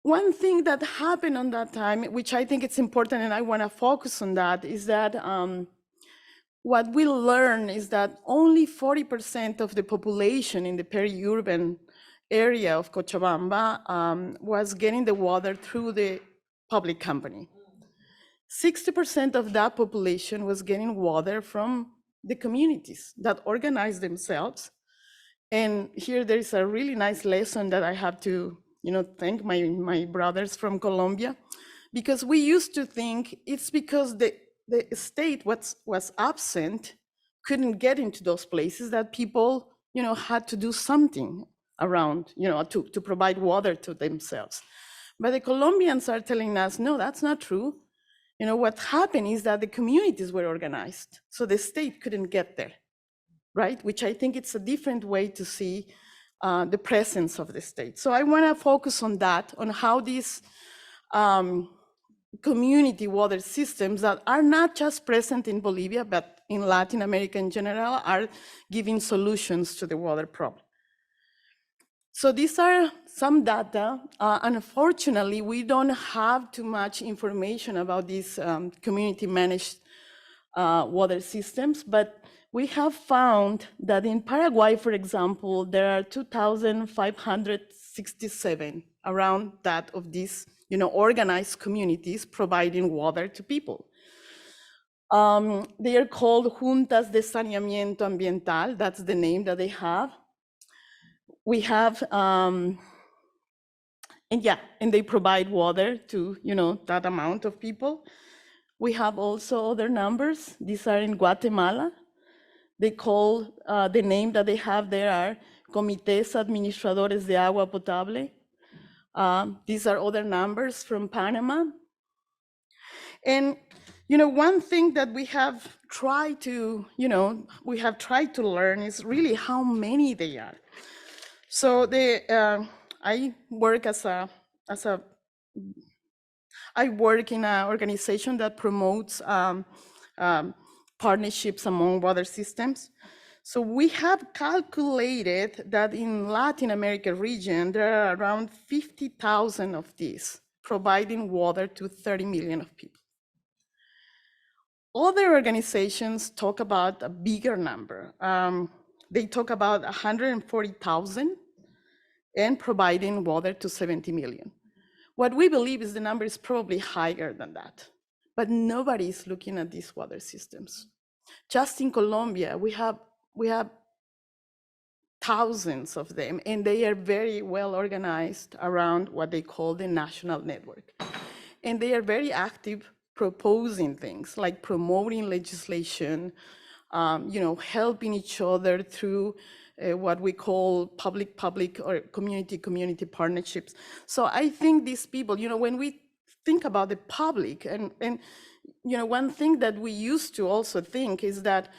F: One thing that happened on that time, which I think it's important and I wanna focus on that, is that what we learned is that only 40% of the population in the peri-urban area of Cochabamba was getting the water through the public company. 60% of that population was getting water from the communities that organized themselves. And here there is a really nice lesson that I have to thank my brothers from Colombia, because we used to think it's because the state was absent, couldn't get into those places, that people had to do something around to provide water to themselves. But the Colombians are telling us, no, that's not true. What happened is that the communities were organized, so the state couldn't get there, right? Which I think it's a different way to see the presence of the state. So I want to focus on that, on how these community water systems that are not just present in Bolivia, but in Latin America in general, are giving solutions to the water problem. So these are some data. Unfortunately, we don't have too much information about these community managed water systems, but we have found that in Paraguay, for example, there are 2,567 around that of these organized communities providing water to people. They are called Juntas de Saneamiento Ambiental. That's the name that they have. We have, and they provide water to that amount of people. We have also other numbers. These are in Guatemala. They call, the name that they have there are Comités Administradores de Agua Potable. These are other numbers from Panama. And one thing that we have tried to, learn is really how many they are. So I work I work in an organization that promotes partnerships among water systems. So we have calculated that in Latin America region, there are around 50,000 of these, providing water to 30 million of people. Other organizations talk about a bigger number. They talk about 140,000 and providing water to 70 million. What we believe is the number is probably higher than that, but nobody is looking at these water systems. Just in Colombia, we have thousands of them, and they are very well organized around what they call the national network. And they are very active proposing things like promoting legislation, helping each other through what we call public-public or community-community partnerships. So I think these people, when we think about the public, and one thing that we used to also think is that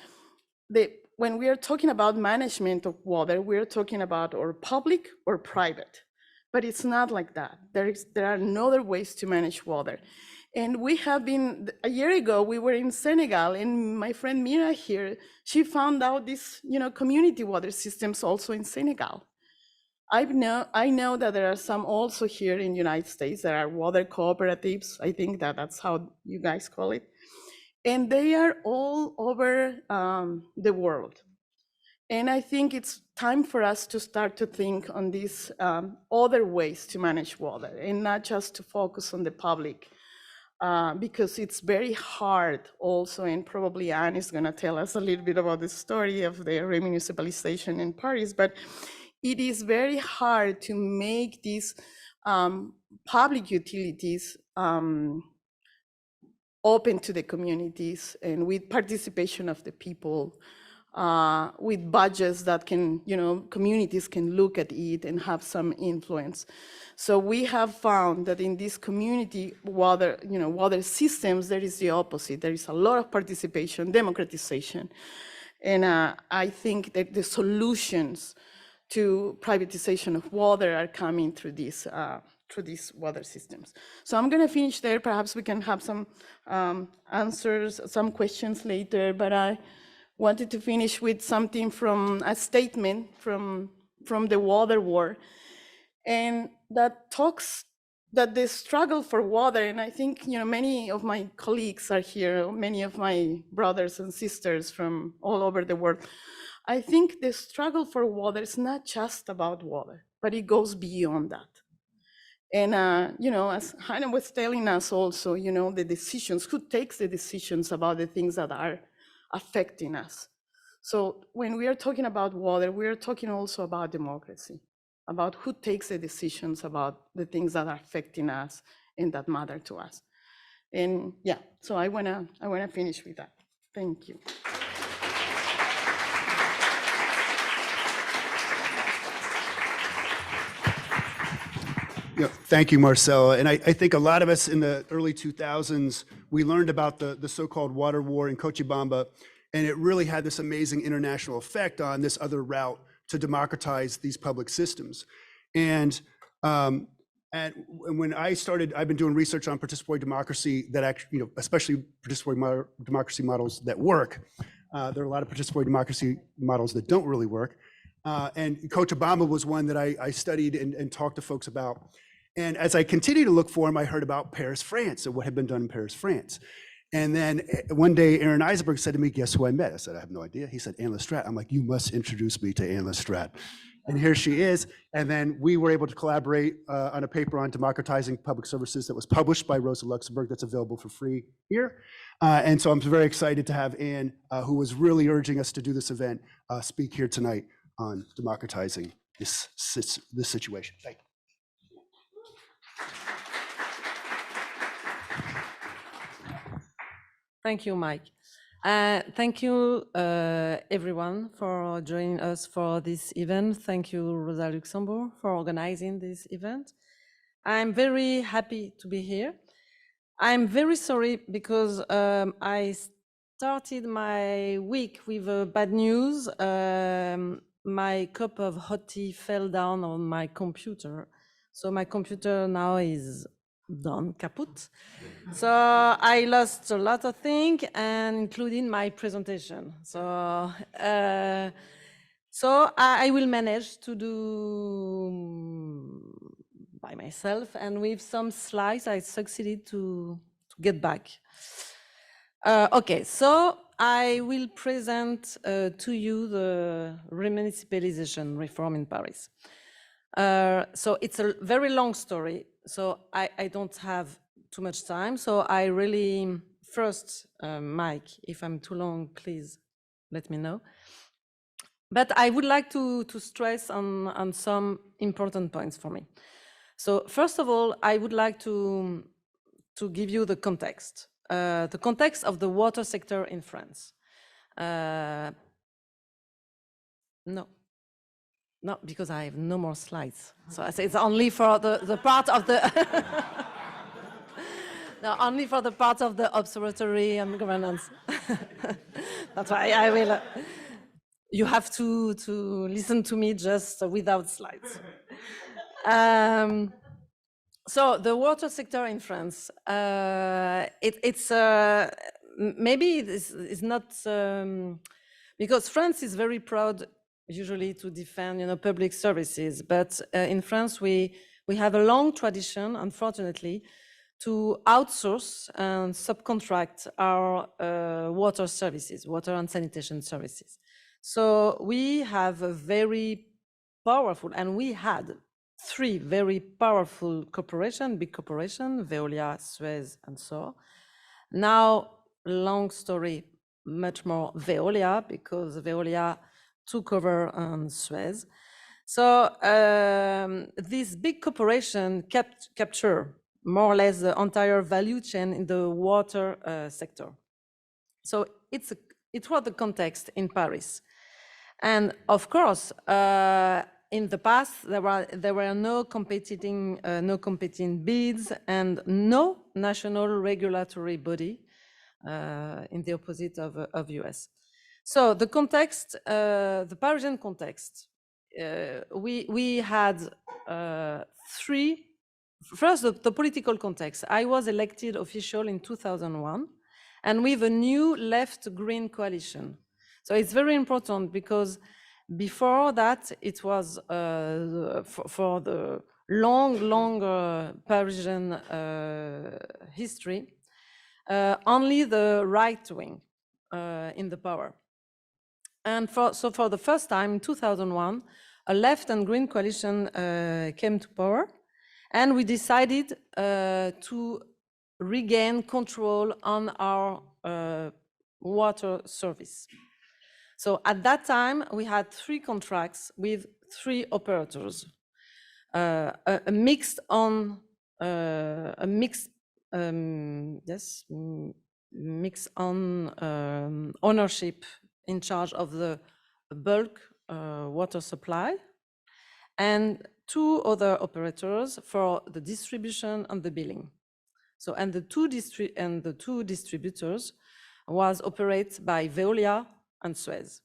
F: when we are talking about management of water, we're talking about or public or private, but it's not like that. There are other ways to manage water. And we have been, a year ago, we were in Senegal, and my friend Miriam here, she found out these, community water systems also in Senegal. I know that there are some also here in the United States. There are water cooperatives. I think that's how you guys call it. And they are all over the world. And I think it's time for us to start to think on these other ways to manage water and not just to focus on the public. Because it's very hard also, and probably Anne is going to tell us a little bit about the story of the remunicipalization in Paris, but it is very hard to make these public utilities open to the communities and with participation of the people, with budgets that can, communities can look at it and have some influence. So we have found that in these community water systems, there is the opposite. There is a lot of participation, democratization. And I think that the solutions to privatization of water are coming through these water systems. So I'm going to finish there. Perhaps we can have some answers, some questions later, but I wanted to finish with something from a statement from the water war. And that talks that the struggle for water, and I think many of my colleagues are here, many of my brothers and sisters from all over the world. I think the struggle for water is not just about water, but it goes beyond that. And as Hannah was telling us also, the decisions, who takes the decisions about the things that are affecting us. So when we are talking about water, we are talking also about democracy, about who takes the decisions about the things that are affecting us and that matter to us. And so I wanna finish with that. Thank you.
B: Yeah, thank you, Marcela. And I think a lot of us in the early 2000s, we learned about the so-called water war in Cochabamba, and it really had this amazing international effect on this other route to democratize these public systems. And when I started, I've been doing research on participatory democracy that actually, especially participatory democracy models that work. There are a lot of participatory democracy models that don't really work. And Cochabamba was one that I studied and talked to folks about. And as I continued to look for them, I heard about Paris, France, and what had been done in Paris, France. And then one day, Aaron Eisenberg said to me, guess who I met? I said, I have no idea. He said, Anne Strat. I'm like, you must introduce me to Anne Strat. And here she is. And then we were able to collaborate on a paper on democratizing public services that was published by Rosa Luxemburg that's available for free here. And so I'm very excited to have Anne, who was really urging us to do this event, speak here tonight on democratizing this situation. Thank you.
G: Thank you, Mike. Thank you, everyone, for joining us for this event. Thank you, Rosa Luxemburg, for organizing this event. I'm very happy to be here. I'm very sorry because I started my week with bad news. My cup of hot tea fell down on my computer. So my computer now is done, kaput. So I lost a lot of things, and including my presentation. So I will manage to do by myself, and with some slides, I succeeded to get back. Okay, so I will present to you the remunicipalization reform in Paris. So it's a very long story, so I don't have too much time. So I really, first, Mike, if I'm too long, please let me know. But I would like to stress on some important points for me. So first of all, I would like to give you the context of the water sector in France. No, because I have no more slides. So I say it's only for the part of the, no, only for the part of the observatory and governance. That's why I will, you have to listen to me just without slides. So the water sector in France, it's maybe it's not, because France is very proud usually to defend, public services, but in France we have a long tradition, unfortunately, to outsource and subcontract our water services, water and sanitation services. So we have a very powerful, and we had 3 very powerful big corporation, Veolia, Suez, and so. Now, long story, much more Veolia, because Veolia took over on Suez. So this big corporation capture more or less the entire value chain in the water sector. So it was the context in Paris. And of course, in the past, there were no competing bids and no national regulatory body, in the opposite of US. So the context, the Parisian context, we had 3. First, the political context. I was elected official in 2001, and with a new left-green coalition. So it's very important because before that, it was for the long Parisian history, only the right wing in the power. And so for the first time in 2001, a left and green coalition came to power, and we decided to regain control on our water service. So at that time, we had 3 contracts with 3 operators, a mixed ownership in charge of the bulk water supply, and 2 other operators for the distribution and the billing. So, and the two distributors was operated by Veolia and Suez.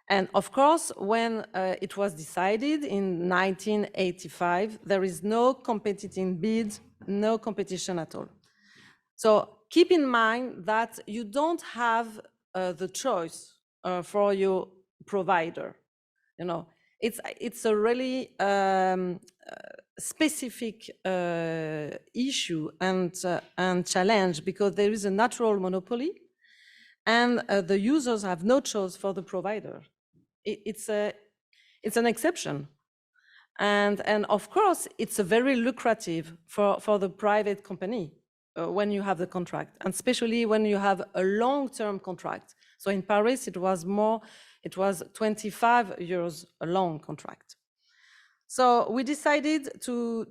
G: And of course, when it was decided in 1985, there is no competing bid, no competition at all. So keep in mind that you don't have the choice for your provider. It's a really specific issue and challenge, because there is a natural monopoly, and the users have no choice for the provider. It's an exception, and of course it's a very lucrative for the private company when you have the contract, and especially when you have a long-term contract. So in Paris it was 25 years a long contract. So we decided to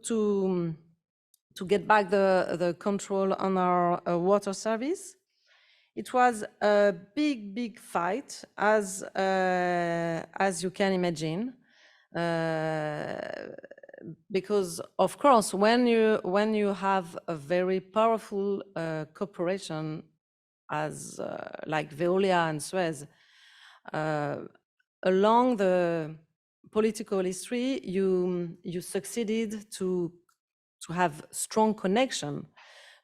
G: get back the control on our water service. It was a big fight, as you can imagine, because of course when you have a very powerful corporation as like Veolia and Suez, along the political history, you succeeded to have strong connection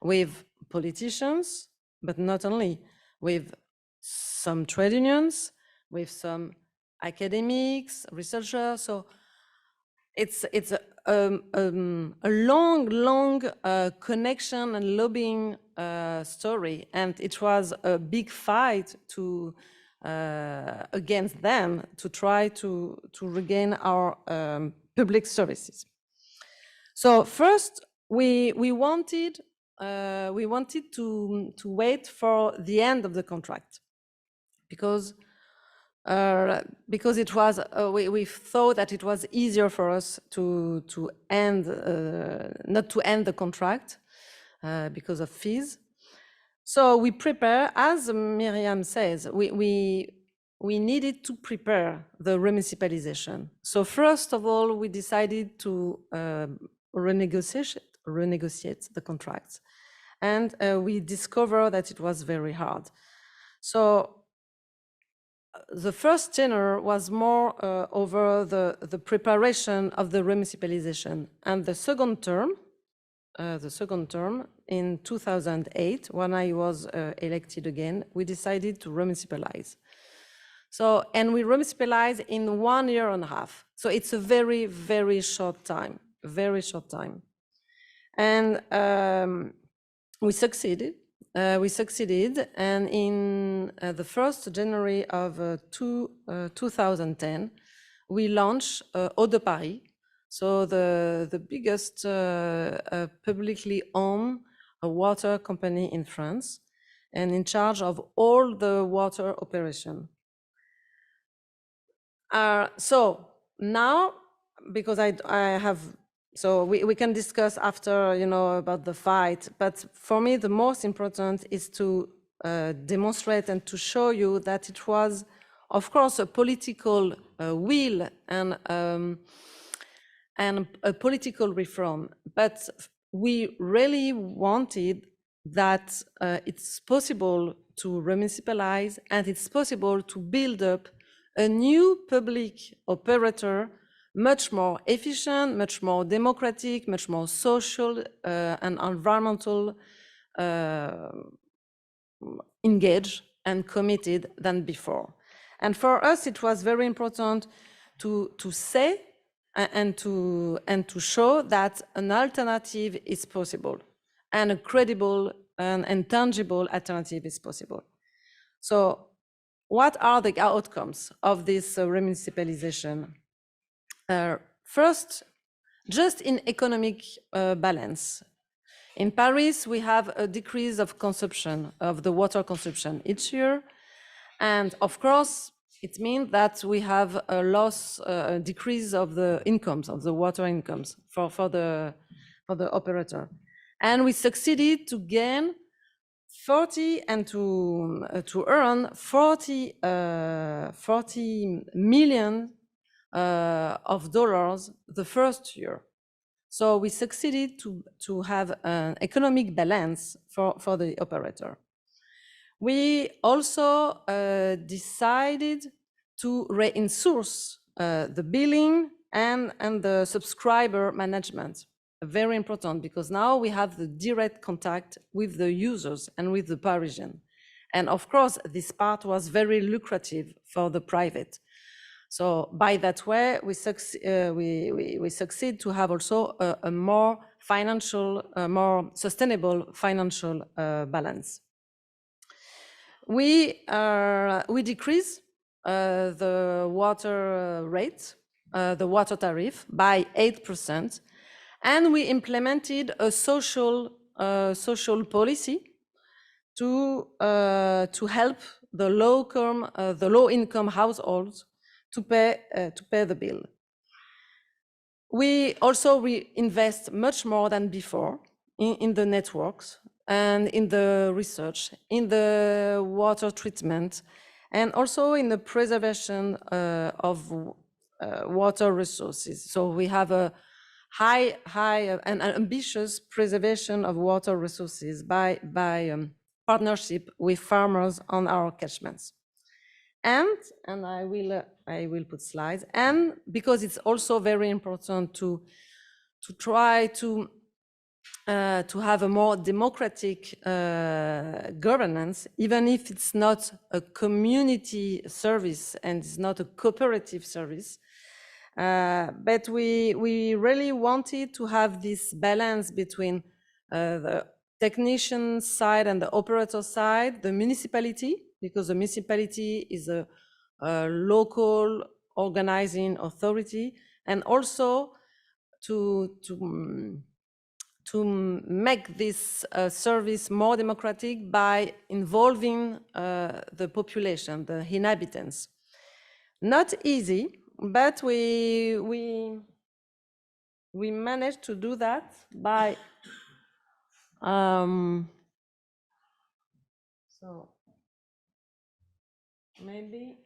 G: with politicians, but not only, with some trade unions, with some academics, researchers. So it's a long connection and lobbying story, and it was a big fight to against them to try to regain our public services. So first, we wanted to wait for the end of the contract, because it was we thought that it was easier for us to end not to end the contract because of fees. So we prepare, as Miriam says, we needed to prepare the remunicipalization. So first of all, we decided to renegotiate the contracts, and we discovered that it was very hard. So the first tenor was more over the preparation of the remunicipalization, and the second term in 2008, when I was elected again, we decided to remunicipalize. So, and we remunicipalize in 1.5 years. So it's a very short time, And we succeeded. And in the 1st January of 2010, we launched Eau de Paris, so the biggest publicly owned water company in France, and in charge of all the water operation. So now, because I have, so we can discuss after, about the fight, but for me, the most important is to demonstrate and to show you that it was, of course, a political will and a political reform, but we really wanted that it's possible to remunicipalize, and it's possible to build up a new public operator, much more efficient, much more democratic, much more social and environmental engaged and committed than before. And for us, it was very important to say and to show that an alternative is possible, and a credible and tangible alternative is possible. So what are the outcomes of this remunicipalization? First, just in economic balance. In Paris, we have a decrease of consumption, of the water consumption each year. And of course, it means that we have a loss, a decrease of the incomes, of the water incomes for the operator. And we succeeded to gain 40 and to earn 40 million of dollars the first year. So we succeeded to have an economic balance for the operator. We also decided to re-insource the billing and the subscriber management. Very important, because now we have the direct contact with the users and with the Parisian. And of course, this part was very lucrative for the private. So by that way, we succeed to have also a more financial, more sustainable financial balance. We decrease the water rate, the water tariff by 8%, and we implemented a social policy to help the low-income households to pay the bill. We also invest much more than before in the networks and in the research, in the water treatment, and also in the preservation of water resources. So we have a high and ambitious preservation of water resources by partnership with farmers on our catchments. And I will put slides. And because it's also very important to try to have a more democratic governance, even if it's not a community service and it's not a cooperative service, But we really wanted to have this balance between the technician side and the operator side, the municipality, because the municipality is a local organizing authority, and also to make this service more democratic by involving the population, the inhabitants. Not easy, but we managed to do that by so maybe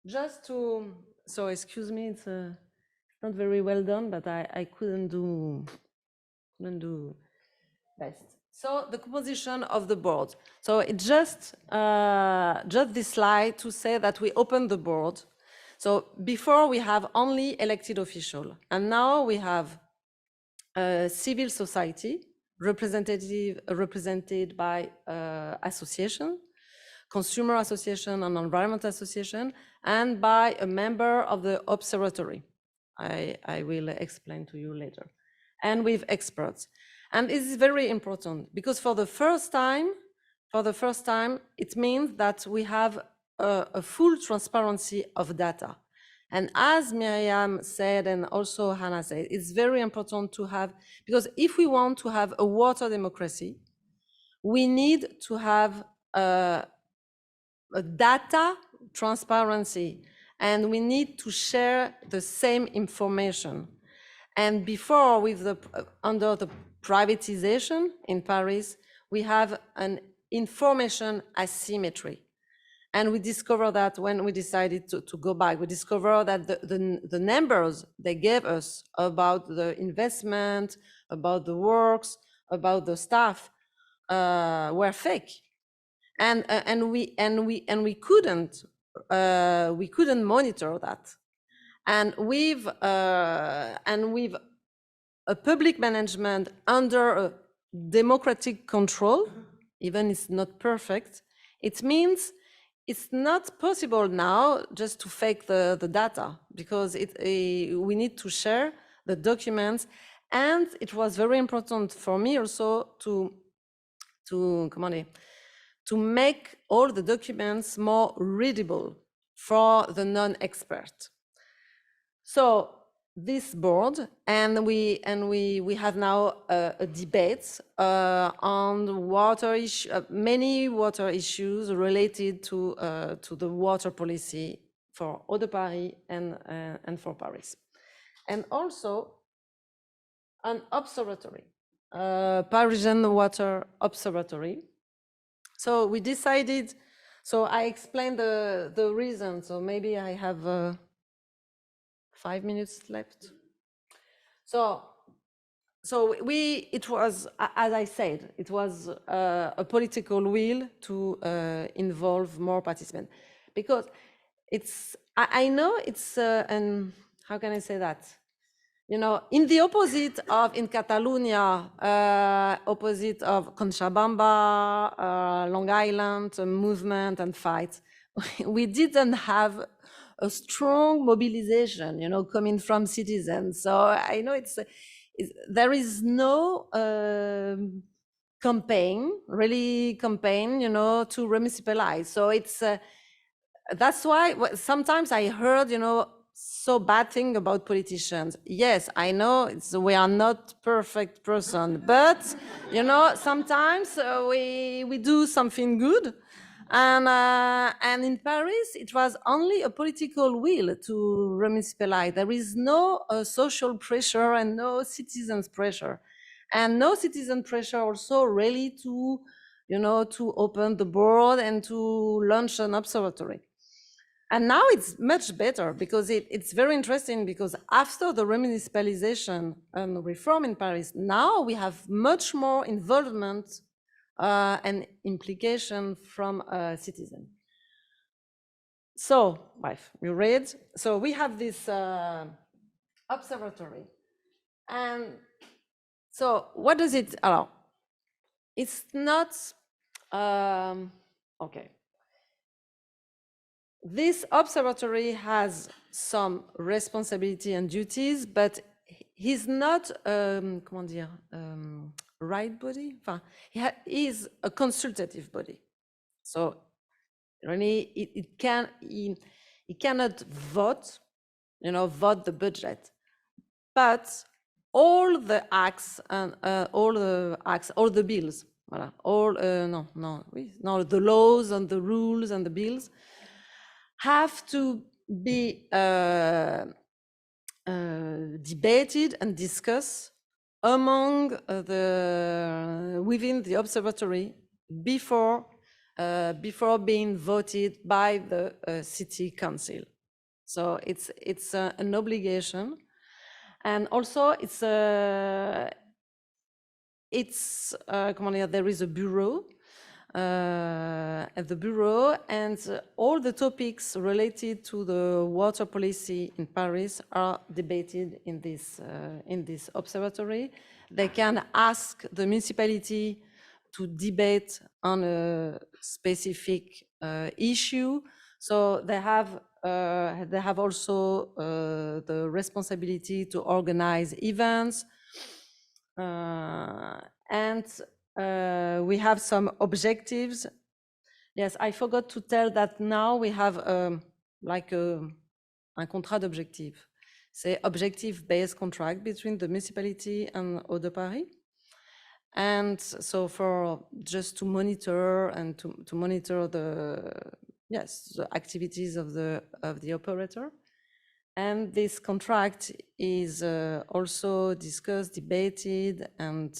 G: just to, so excuse me, it's not very well done, but I couldn't do best. So the composition of the board. So it just this slide to say that we opened the board. So before we have only elected official, and now we have civil society represented by association, consumer association and environmental association, and by a member of the observatory. I will explain to you later. And with experts. And this is very important because for the first time, it means that we have a full transparency of data. And as Miriam said, and also Hannah said, it's very important to have, because if we want to have a water democracy, we need to have a data transparency, and we need to share the same information. And before, with the under the privatization in Paris, we have an information asymmetry. And we discovered that when we decided to go back, we discovered that the numbers they gave us about the investment, about the works, about the staff were fake. And we couldn't monitor that. And with a public management under a democratic control, even it's not perfect, it means it's not possible now just to fake the data, because we need to share the documents. And it was very important for me also to make all the documents more readable for the non-expert. So this board, and we have now a debate on water issue, many water issues related to the water policy for Eau de Paris and for Paris, and also an observatory, Parisian Water Observatory. So we decided. So I explained the reason. So maybe I have 5 minutes left. So it was, as I said, it was a political will to involve more participants, because I know it's, and how can I say that? You know, in the opposite of, in Catalonia, opposite of Cochabamba, Long Island movement and fight, we didn't have a strong mobilization, you know, coming from citizens. So I know there is no campaign, you know, to municipalize. So it's, that's why sometimes I heard, you know, so bad thing about politicians. Yes, I know we are not perfect person, but you know, sometimes we do something good. And in Paris, it was only a political will to municipalize. There is no social pressure and no citizens pressure, and no citizen pressure also really to, you know, to open the board and to launch an observatory. And now it's much better, because it's very interesting, because after the remunicipalization and reform in Paris, now we have much more involvement and implication from citizens. So, wife, you read? So we have this observatory. And so what does it allow? It's not, okay. this observatory has some responsibility and duties, but he's not, comment dire, right body. Enfin, he is a consultative body. So really, he cannot vote, vote the budget, but all the acts and all the bills, voilà, the laws and the rules and the bills have to be debated and discussed within the observatory before being voted by the city council. So it's an obligation, and also there is a bureau at the bureau, and all the topics related to the water policy in Paris are debated in this observatory. They can ask the municipality to debate on a specific issue. So they have also the responsibility to organize events, and we have some objectives. Yes, I forgot to tell that now we have like un contrat d'objectif. C'est objective-based contract between the municipality and Eau de Paris. And so for just to monitor and to monitor the activities of the operator. And this contract is also discussed, debated, and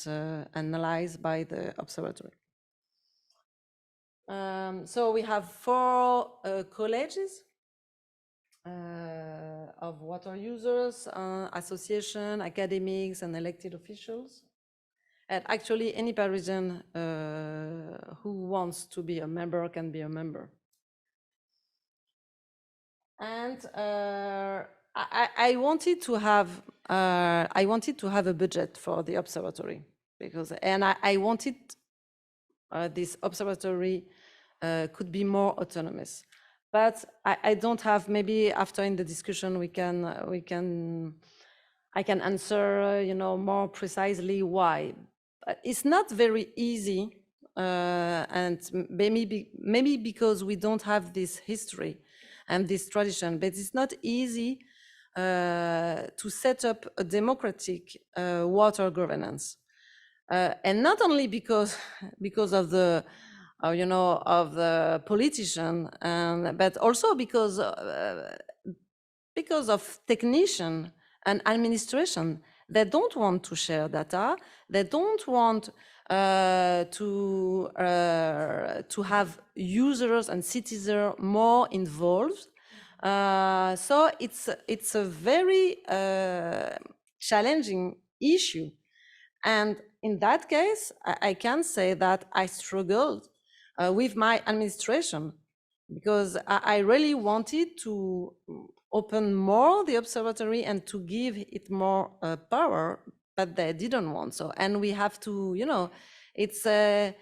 G: analyzed by the observatory. So we have 4 colleges of water users, association, academics, and elected officials. And actually, any Parisian who wants to be a member can be a member. And I wanted to have a budget for the observatory and I wanted this observatory could be more autonomous. But I don't have. Maybe after in the discussion I can answer more precisely why. But it's not very easy, and maybe because we don't have this history and this tradition, but it's not easy to set up a democratic water governance, and not only because of the of the politician, but also because of technician and administration. They don't want to share data. They don't want to have users and citizens more involved. So it's a very challenging issue. And in that case, I can say that I struggled with my administration, because I really wanted to open more the observatory and to give it more power, but they didn't want so. And we have to, it's a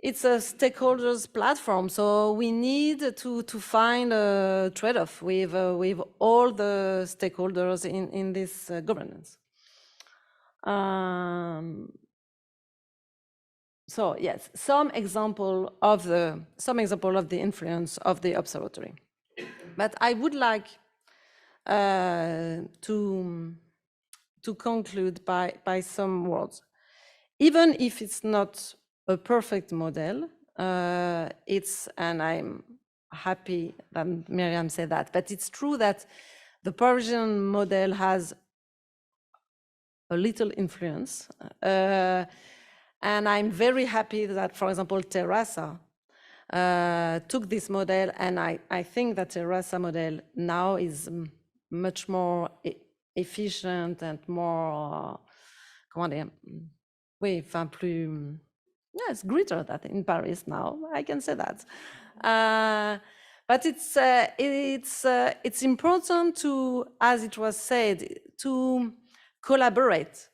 G: stakeholders platform, so we need to find a trade-off with all the stakeholders in this governance. So yes, some example of the influence of the observatory. But I would like to conclude by some words. Even if it's not a perfect model, and I'm happy that Miriam said that, but it's true that the Parisian model has a little influence. And I'm very happy that, for example, Terrassa took this model, and I think that Terrassa model now is much more efficient and more, comment dire, oui, enfin plus, it's greater than in Paris now. I can say that. But it's important to, as it was said, to collaborate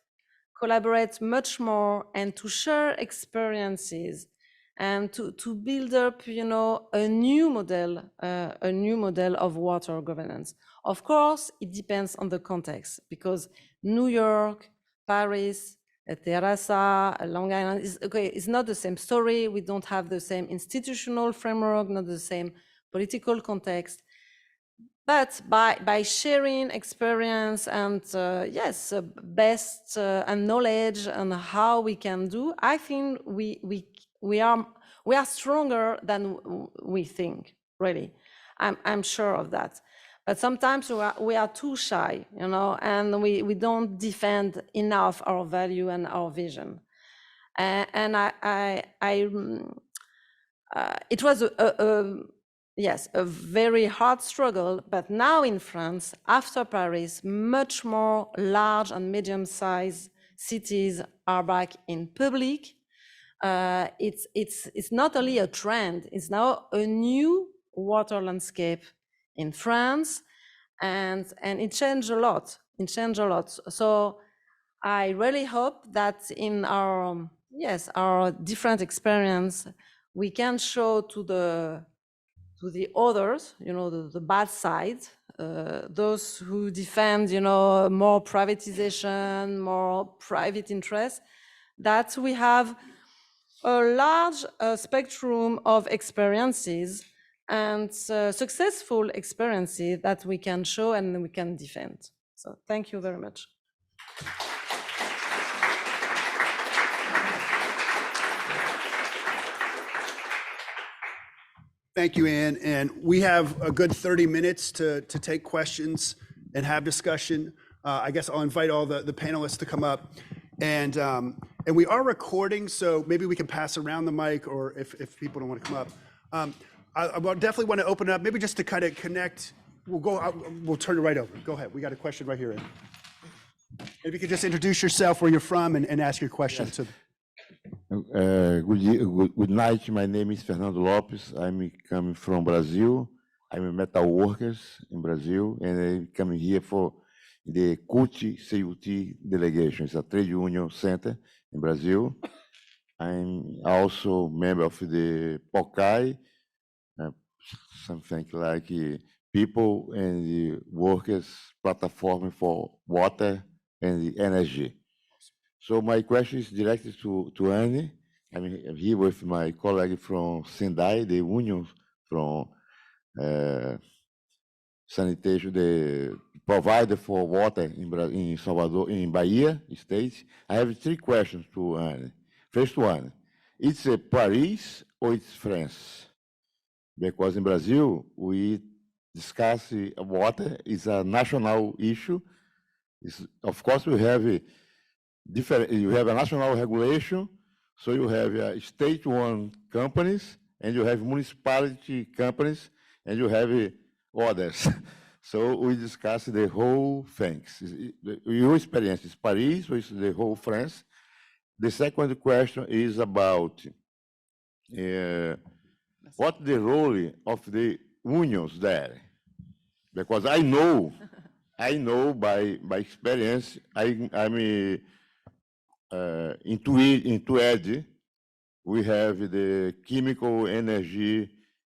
G: much more and to share experiences and to build up, a new model of water governance. Of course, it depends on the context, because New York, Paris, Terrassa, Long Island it's not the same story. We don't have the same institutional framework, not the same political context. But by sharing experience and best and knowledge and how we can do, I think we are stronger than we think. Really, I'm sure of that. But sometimes we are too shy, and we don't defend enough our value and our vision. And it was a very hard struggle, but now in France, after Paris, much more large and medium-sized cities are back in public. It's not only a trend, it's now a new water landscape in France, and it changed a lot. So I really hope that in our different experience, we can show to the others, the bad side, those who defend, more privatization, more private interest, that we have a large spectrum of experiences and successful experiences that we can show and we can defend. So thank you very much.
B: Thank you, Anne. And we have a good 30 minutes to take questions and have discussion. I guess I'll invite all the panelists to come up. And we are recording, so maybe we can pass around the mic, or if people don't want to come up. I definitely want to open it up, maybe just to kind of connect. We'll turn it right over. Go ahead. We got a question right here. If you could just introduce yourself, where you're from, and ask your question.
H: Yes. Good night. My name is Fernando Lopes. I'm coming from Brazil. I'm a metal worker in Brazil, and I'm coming here for the CUT delegation. It's a trade union center in Brazil. I'm also member of the POCAI, something like people and the workers platform for water and the energy. So my question is directed to Anne. I'm here with my colleague from Sendai, the union from sanitation, the provider for water in Salvador, in Bahia state. I have 3 questions to Anne. First one, it's Paris or it's France? Because in Brazil, we discuss water is a national issue. Of course, we have you have a national regulation, so you have state-owned companies, and you have municipality companies, and you have others. So we discuss the whole things. Your experience is Paris or is the whole France? The second question is about what the role of the unions there, because I know by experience, I'm into ED, we have the chemical energy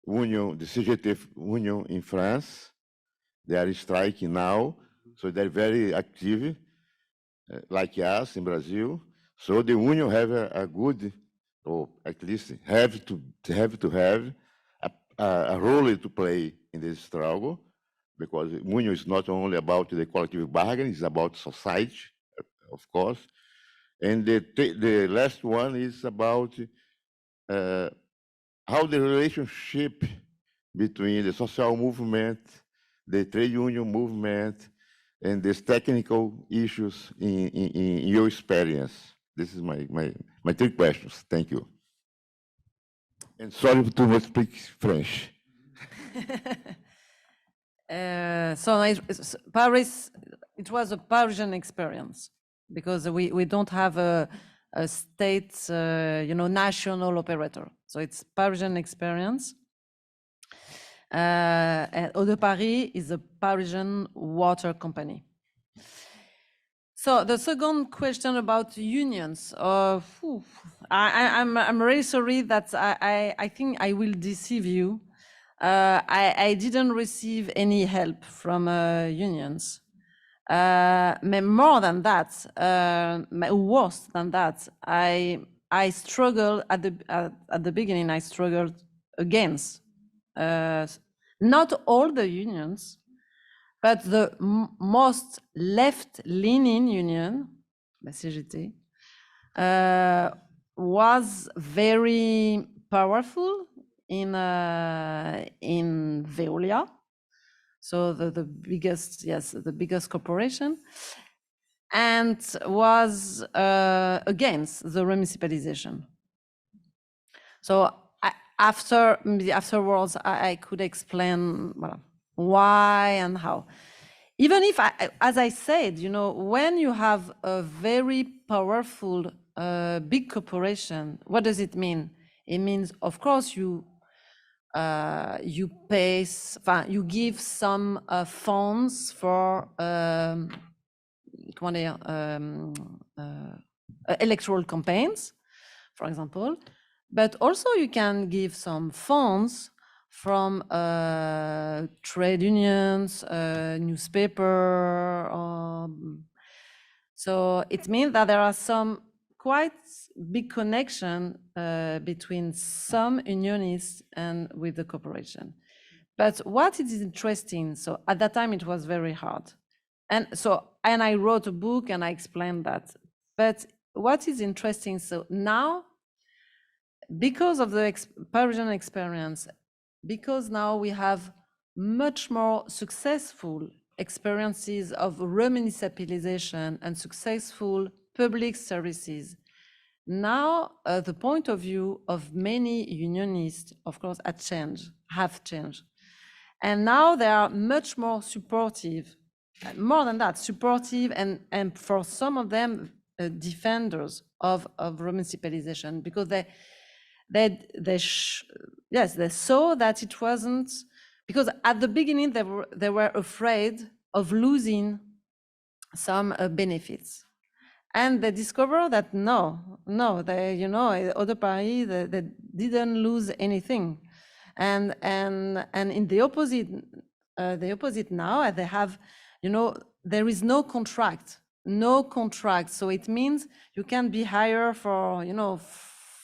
H: union, the CGT union in France. They are striking now, so they're very active, like us in Brazil. So the union have a good, or at least have to have a role to play in this struggle, because the union is not only about the collective bargaining, it's about society, of course. And the last one is about how the relationship between the social movement, the trade union movement, and these technical issues in your experience. This is my 3 questions. Thank you. And sorry to not speak French.
G: Paris, it was a Parisian experience, because we don't have a state, national operator. So it's Parisian experience. And Eau de Paris is a Parisian water company. So the second question about unions, I'm really sorry that I think I will deceive you. I didn't receive any help from unions. More than that, worse than that, I struggled at the beginning. I struggled against not all the unions, but the most left-leaning union, la CGT, was very powerful in Veolia. So the biggest, yes, the biggest corporation, and was against the remunicipalization. So afterwards, I could explain why and how. Even if, as I said, when you have a very powerful big corporation, what does it mean? It means, of course, you pay, you give some funds for electoral campaigns, for example, but also you can give some funds from trade unions, newspaper. So it means that there are some quite big connection between some unionists and with the corporation. But what is interesting, so at that time it was very hard. And I wrote a book and I explained that. But what is interesting, so now, because of the Parisian experience, because now we have much more successful experiences of remunicipalization and successful public services, now the point of view of many unionists, of course, have changed. And now they are much more supportive, more than that, supportive, and for some of them, defenders of remunicipalization, because they saw that it wasn't, because at the beginning they were afraid of losing some benefits, and they discovered that no, they, other Paris, they didn't lose anything, and in the opposite now, they have, there is no contract, so it means you can be hired for,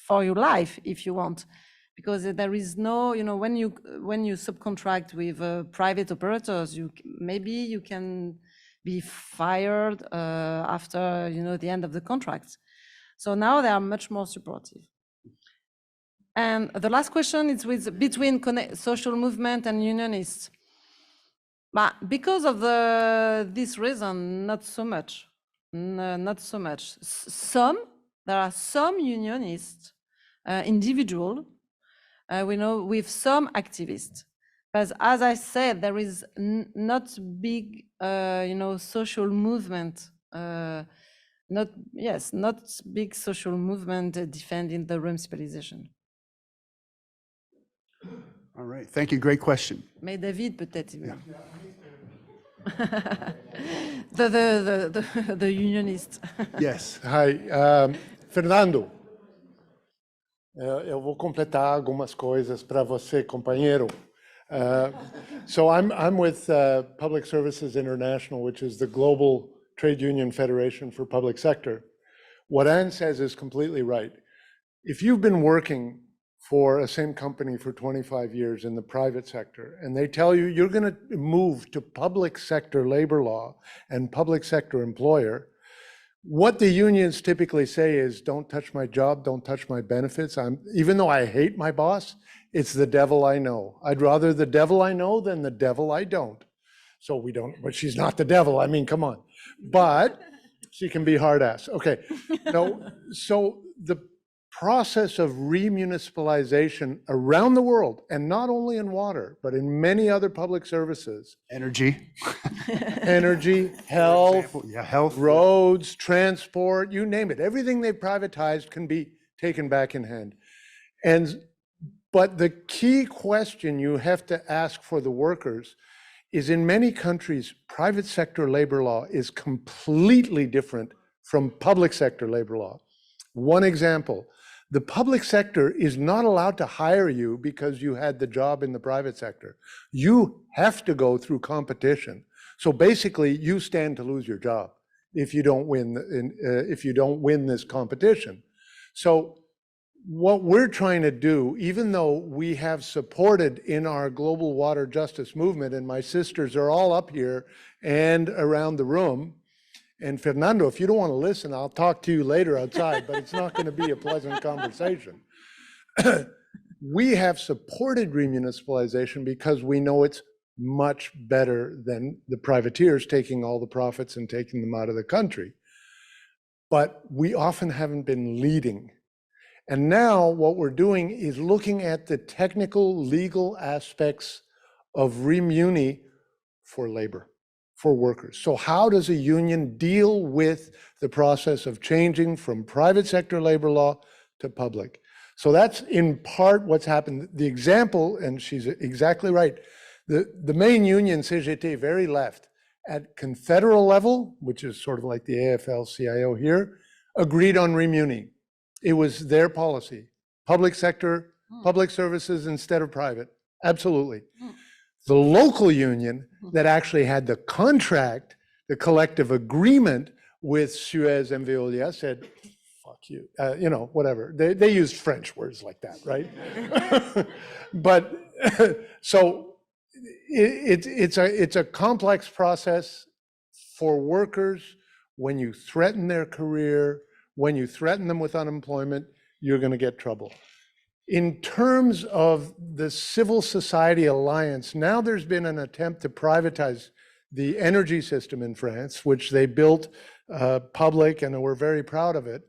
G: for your life if you want, because there is no, when you subcontract with private operators, maybe you can be fired after the end of the contract. So now they are much more supportive. And the last question is between social movement and unionists. But because of this reason, not so much. Not so much. There are some unionists, individual, we know, with some activists. But as I said, there is not big, social movement. Not big social movement defending the remunicipalization.
B: All right, thank you, great question.
G: Mais David, peut-être.
B: Yeah.
G: The unionist.
B: Yes.
I: Hi, Fernando. Eu vou completar algumas coisas para você, companheiro. So I'm with Public Services International, which is the global trade union federation for public sector. What Anne says is completely right. If you've been working for a same company for 25 years in the private sector, and they tell you you're going to move to public sector labor law and public sector employer, what the unions typically say is, don't touch my job, don't touch my benefits. Even though I hate my boss, it's the devil I know. I'd rather the devil I know than the devil I don't. So we don't, but she's not the devil. I mean, come on. But she can be hard ass. Okay. No, so the process of remunicipalization around the world, and not only in water, but in many other public services.
B: Energy.
I: Energy, health,
B: health,
I: roads, transport, you name it. Everything they privatized can be taken back in hand. But the key question you have to ask for the workers is in many countries, private sector labor law is completely different from public sector labor law. One example, the public sector is not allowed to hire you because you had the job in the private sector. You have to go through competition. So basically, you stand to lose your job if you don't win this competition. So what we're trying to do, even though we have supported in our global water justice movement, and my sisters are all up here and around the room, and Fernando, if you don't want to listen, I'll talk to you later outside, but it's not going to be a pleasant conversation. We have supported remunicipalization because we know it's much better than the privateers taking all the profits and taking them out of the country. But we often haven't been leading. And now what we're doing is looking at the technical legal aspects of remuni for labor, for workers. So how does a union deal with the process of changing from private sector labor law to public? So that's in part what's happened. The example, and she's exactly right, the main union, CGT, very left, at confederal level, which is sort of like the AFL-CIO here, agreed on remuni. It was their policy. Public sector, public services instead of private. Absolutely. The local union that actually had the contract, the collective agreement with Suez and Veolia said, fuck you, whatever. They used French words like that, right? But so it's a complex process for workers. When you threaten their career, when you threaten them with unemployment, you're going to get trouble. In terms of the civil society alliance, now there's been an attempt to privatize the energy system in France, which they built public, and we're very proud of it.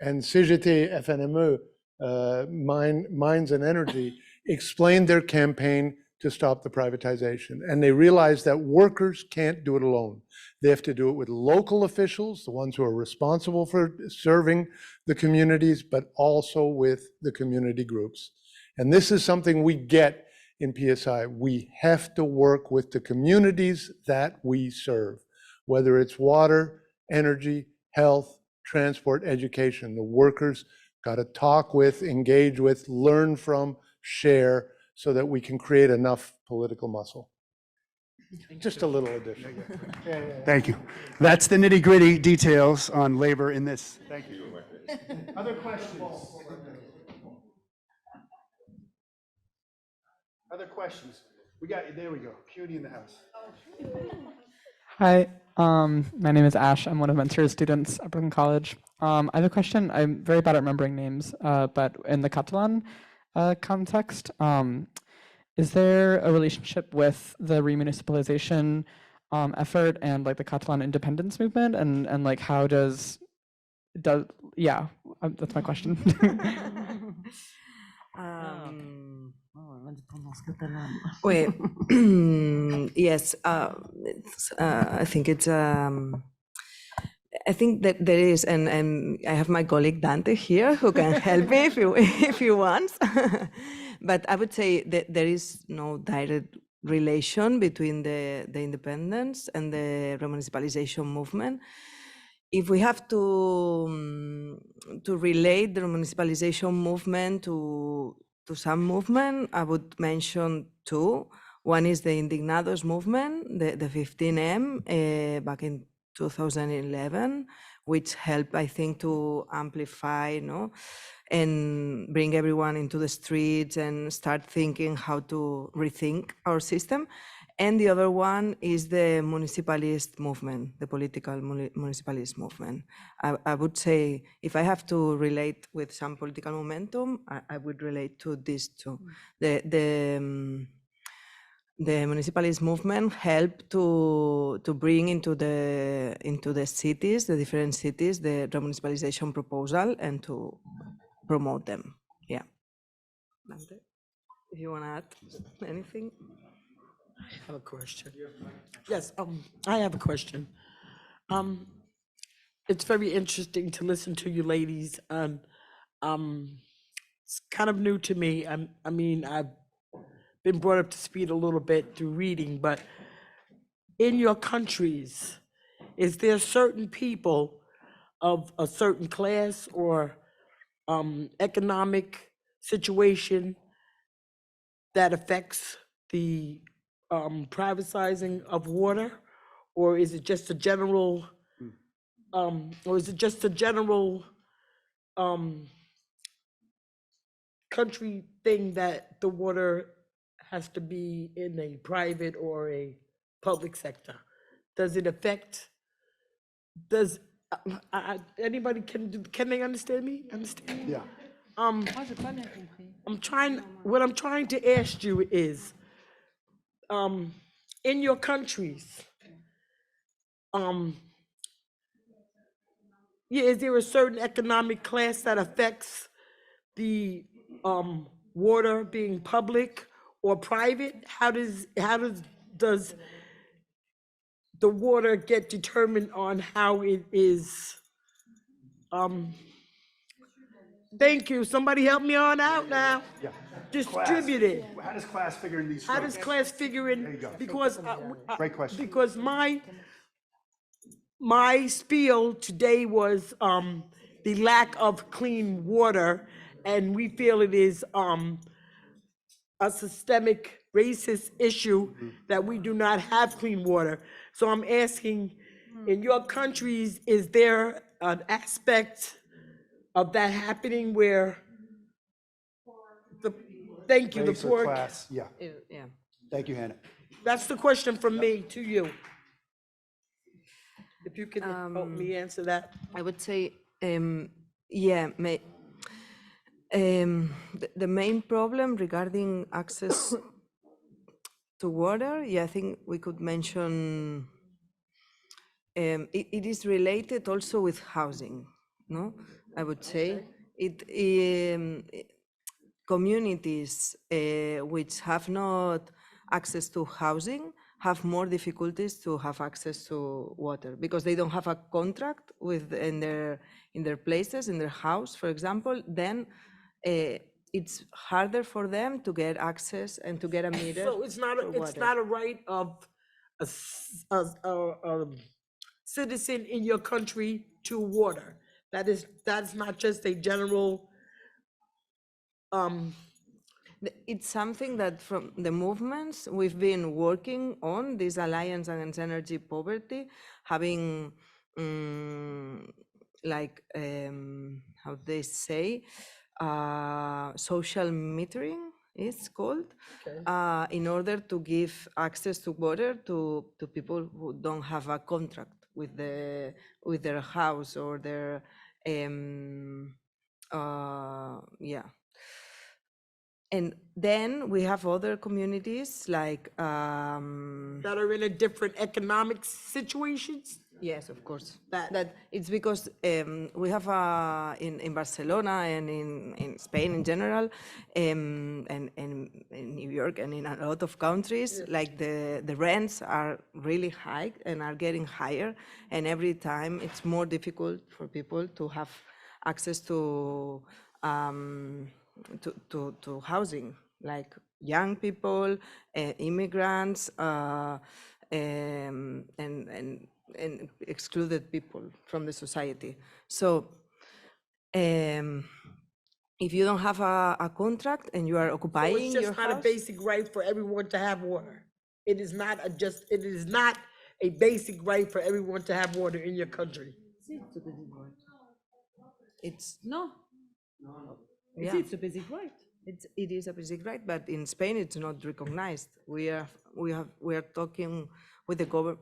I: And CGT FNME, Mines and Energy, explained their campaign to stop the privatization. And they realized that workers can't do it alone. They have to do it with local officials, the ones who are responsible for serving the communities, but also with the community groups. And this is something we get in PSI. We have to work with the communities that we serve, whether it's water, energy, health, transport, education. The workers got to talk with, engage with, learn from, share, so that we can create enough political muscle. Just a little addition.
B: Thank you. That's the nitty-gritty details on labor in this. Thank you. Other questions? Other questions? There we go. CUNY in the house.
J: Hi, my name is Ash. I'm one of Menser's students at Brooklyn College. I have a question. I'm very bad at remembering names, but in the Catalan context, is there a relationship with the remunicipalization effort and like the Catalan independence movement, and like how does yeah, that's my question.
C: Well, yes, I think it's. I think that there is, and I have my colleague Dante here who can help me if he wants. But I would say that there is no direct relation between the independence and the remunicipalization movement. If we have to relate the remunicipalization movement to some movement, I would mention two. One is the Indignados movement, the 15M back in 2011, which helped, I think, to amplify, and bring everyone into the streets and start thinking how to rethink our system. And the other one is the municipalist movement, the political municipalist movement. I would say, if I have to relate with some political momentum, I would relate to these two. The municipalist movement helped to bring into the cities, the different cities, the remunicipalization proposal and to promote them. Yeah. Dante, if you want to add anything.
D: I have a question. Yes, I have a question. It's very interesting to listen to you ladies. It's kind of new to me. I mean, I've been brought up to speed a little bit through reading, but in your countries, is there certain people of a certain class or economic situation that affects the privatizing of water? Or is it just a general, country thing that the water has to be in a private or a public sector? Does it affect, does, anybody can they understand me? Understand me?
B: Yeah.
D: What I'm trying to ask you is, in your countries, yeah, is there a certain economic class that affects the water being public or private? Does the water get determined on how it is? Thank you. Somebody help me on out now.
B: Yeah.
D: Distributed.
B: How does class figure in these
D: How does
B: struggles?
D: class figure
B: There you
D: in?
B: go.
D: Because
B: Great question.
D: because my spiel today was the lack of clean water, and we feel it is a systemic racist issue that we do not have clean water. So I'm asking, in your countries, is there an aspect of that happening where the, thank you, the
B: Race or
D: poor,
B: class? Yeah.
C: Yeah.
B: Thank you, Hannah.
D: that's the question from me to you. If you could help me answer that.
C: I would say, yeah, the main problem regarding access to water, yeah, I think we could mention, it is related also with housing, no? I would say communities which have not access to housing have more difficulties to have access to water because they don't have a contract with in their places, in their house, for example. Then it's harder for them to get access and to get a meter.
D: So it's not a right of a citizen in your country to water. That's not just a general.
C: It's something that from the movements we've been working on, this Alliance Against Energy Poverty, having how they say, social metering, it's called, in order to give access to water to people who don't have a contract with their house or their yeah. And then we have other communities like
D: That are in a different economic situations?
C: yes, of course. That it's because we have in Barcelona and in Spain in general, and in New York and in a lot of countries, like the rents are really high and are getting higher, and every time it's more difficult for people to have access to housing, like young people, immigrants, and excluded people from the society. So if you don't have a contract and you are
D: So
C: occupying
D: it's
C: your
D: just not a
C: house,
D: basic right for everyone to have water. It is not a basic right for everyone to have water in your country.
C: it's
G: No,
C: yeah.
G: it's a basic right.
C: It is a basic right, but in Spain it's not recognized. We are talking with the government.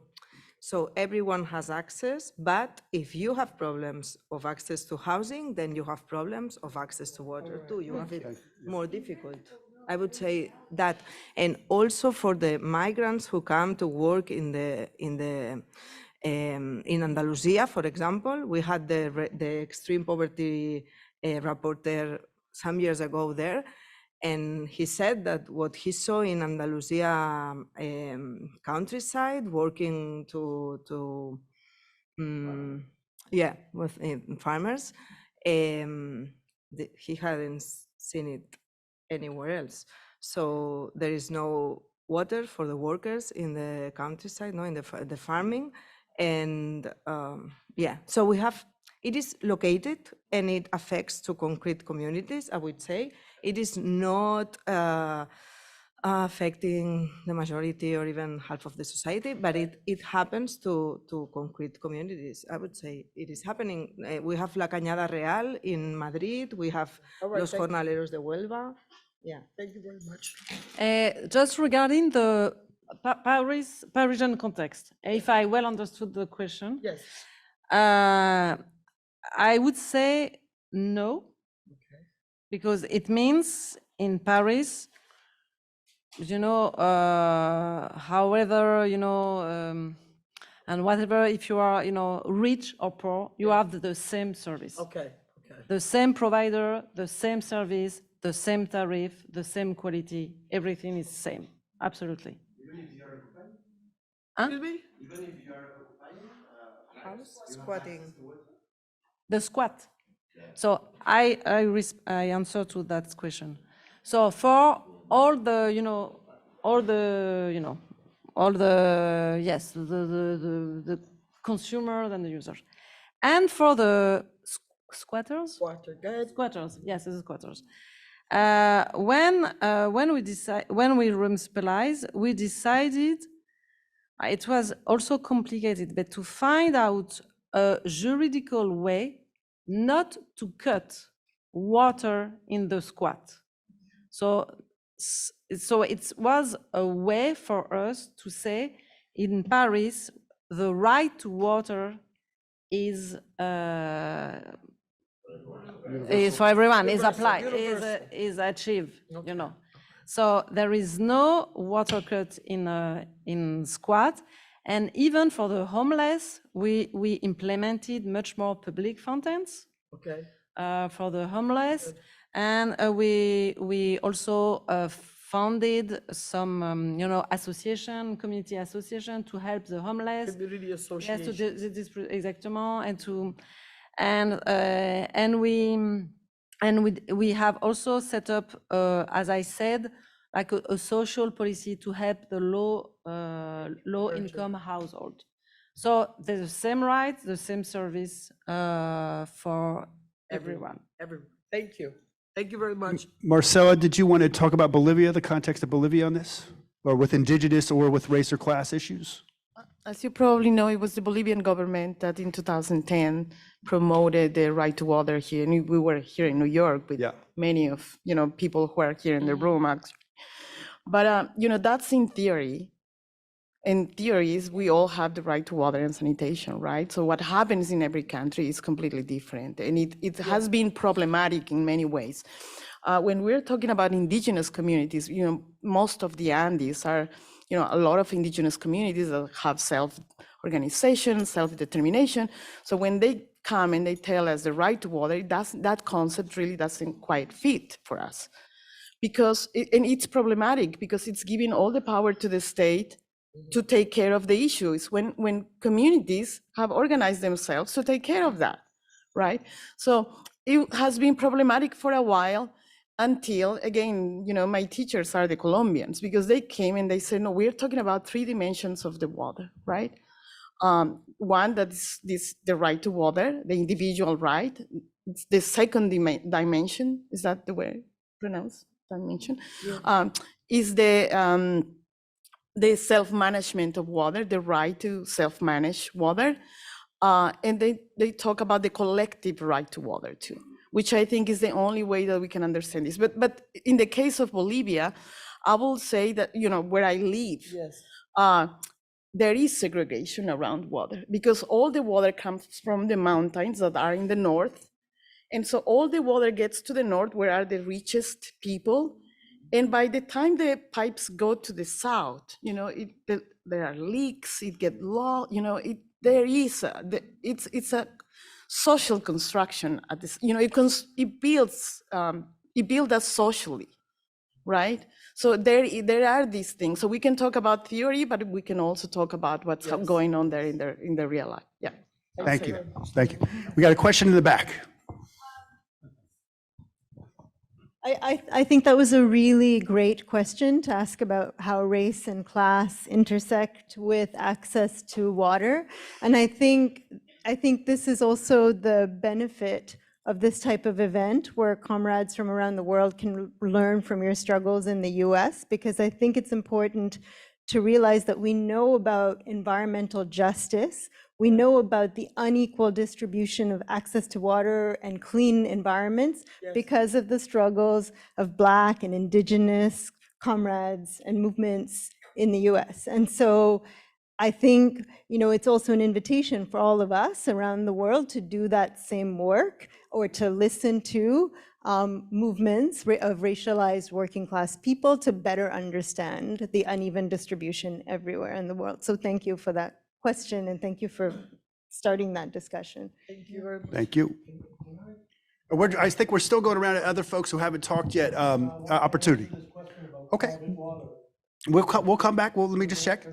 C: So everyone has access, but if you have problems of access to housing, then you have problems of access to water too. You have it more difficult. I would say that, and also for the migrants who come to work in Andalusia, for example, we had the extreme poverty rapporteur some years ago there, and he said that what he saw in Andalusia countryside, working with farmers, he hadn't seen it anywhere else. So there is no water for the workers in the countryside, no, in the farming. And yeah, so we have, it is located and it affects to concrete communities, I would say. It is not affecting the majority or even half of the society, but it happens to concrete communities. I would say it is happening. We have La Cañada Real in Madrid. We have Los Jornaleros de Huelva. Yeah.
D: Thank you very much.
G: Just regarding the Parisian context, if I well understood the question,
D: Yes.
G: I would say no, because it means in Paris, you know, however, you know, and whatever, if you are, you know, rich or poor, you have the same service.
D: Okay.
G: The same provider, the same service, the same tariff, the same quality, everything is same, absolutely.
C: Excuse me? Even if you are occupying house, squatting.
G: The squat. So I answer to that question. So for all the, you know, yes, the consumers and the users, and for the squatters.
D: Water, good.
G: Squatters, yes, it's squatters. When we municipalize, we decided it was also complicated, but to find out a juridical way not to cut water in the squat. So it was a way for us to say in Paris, the right to water is for everyone, is applied, is achieved, you know. So there is no water cut in squat, and even for the homeless, we implemented much more public fountains.
D: Okay.
G: For the homeless, and we also founded some you know, community association to help the homeless.
D: Community association.
G: Yes, exactement, and we have also set up, as I said, like a social policy to help the low income household. So there's the same rights, the same service for everyone.
D: Thank you. Thank you very much.
B: Marcela, did you want to talk about Bolivia, the context of Bolivia on this? Or with indigenous or with race or class issues?
F: As you probably know, it was the Bolivian government that in 2010 promoted the right to water here. And we were here in New York with many of, you know, people who are here in the room, actually. But, you know, that's in theory. In theories, we all have the right to water and sanitation, right? So what happens in every country is completely different. And it has been problematic in many ways. When we're talking about indigenous communities, you know, most of the Andes are, you know, a lot of indigenous communities that have self-organization, self-determination. So when they come and they tell us the right to water, that concept really doesn't quite fit for us. Because, and it's problematic because it's giving all the power to the state to take care of the issues when communities have organized themselves to take care of that, right? So it has been problematic for a while until, again, you know, my teachers are the Colombians because they came and they said, no, we're talking about 3 dimensions of the water, right? One, that is the right to water, the individual right. It's the second dimension, is that the way pronounced? Dimension? Yeah. Is the self-management of water, the right to self-manage water. And they talk about the collective right to water too, which I think is the only way that we can understand this. But in the case of Bolivia, I will say that, you know, where I live, there is segregation around water because all the water comes from the mountains that are in the north. And so all the water gets to the north where are the richest people. And by the time the pipes go to the south, you know, there are leaks, it gets low, you know, it's a social construction at this, you know, it builds us socially, right? So there are these things. So we can talk about theory, but we can also talk about what's going on there in the real life. Yeah.
B: Thank you. Thank you. We got a question in the back.
K: I think that was a really great question to ask about how race and class intersect with access to water. And I think this is also the benefit of this type of event where comrades from around the world can learn from your struggles in the US, because I think it's important to realize that we know about environmental justice. We know about the unequal distribution of access to water and clean environments because of the struggles of Black and Indigenous comrades and movements in the US. And so I think, it's also an invitation for all of us around the world to do that same work, or to listen to movements of racialized working class people to better understand the uneven distribution everywhere in the world. So thank you for that question, and thank you for starting that discussion.
D: Thank you very much.
B: Thank you. I think we're still going around to other folks who haven't talked yet. Opportunity. Okay. We'll come back. Well, let me just check.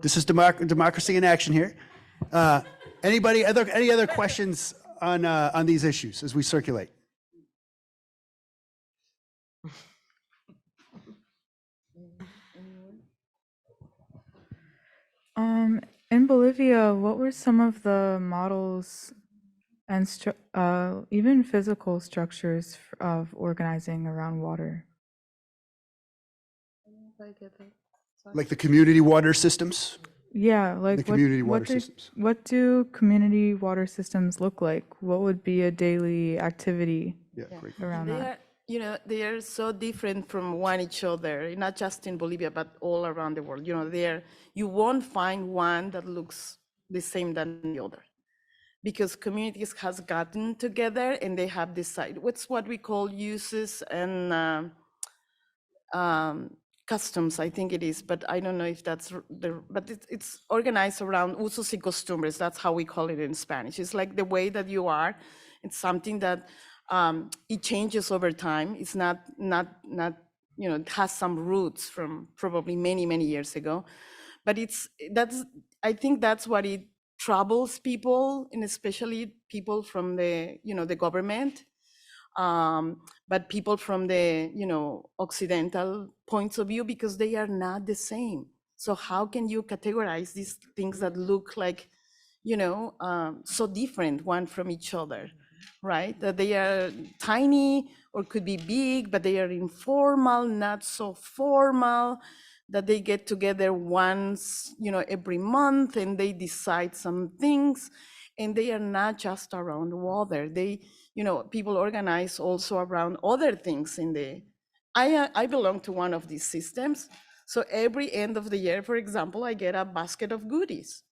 B: This is democracy in action here. Any other questions on these issues as we circulate?
L: In Bolivia, what were some of the models and even physical structures of organizing around water?
B: Like the community water systems?
L: Yeah, like
B: The community water systems.
L: What do community water systems look like? What would be a daily activity
B: Great.
L: around that?
F: They are so different from one each other, not just in Bolivia, but all around the world. You won't find one that looks the same than the other, because communities has gotten together and they have decided what's what we call uses and customs, I think it is, but I don't know if that's but it's organized around usos y costumbres. That's how we call it in Spanish. It's like the way that you are. It's something that it changes over time. It's not it has some roots from probably many years ago, but I think that's what it troubles people, and especially people from the the government, but people from the Occidental points of view, because they are not the same. So how can you categorize these things that look like so different one from each other? Right, that they are tiny or could be big, but they are informal, not so formal, that they get together once, every month, and they decide some things, and they are not just around water. They, people organize also around other things I belong to one of these systems. So every end of the year, for example, I get a basket of goodies,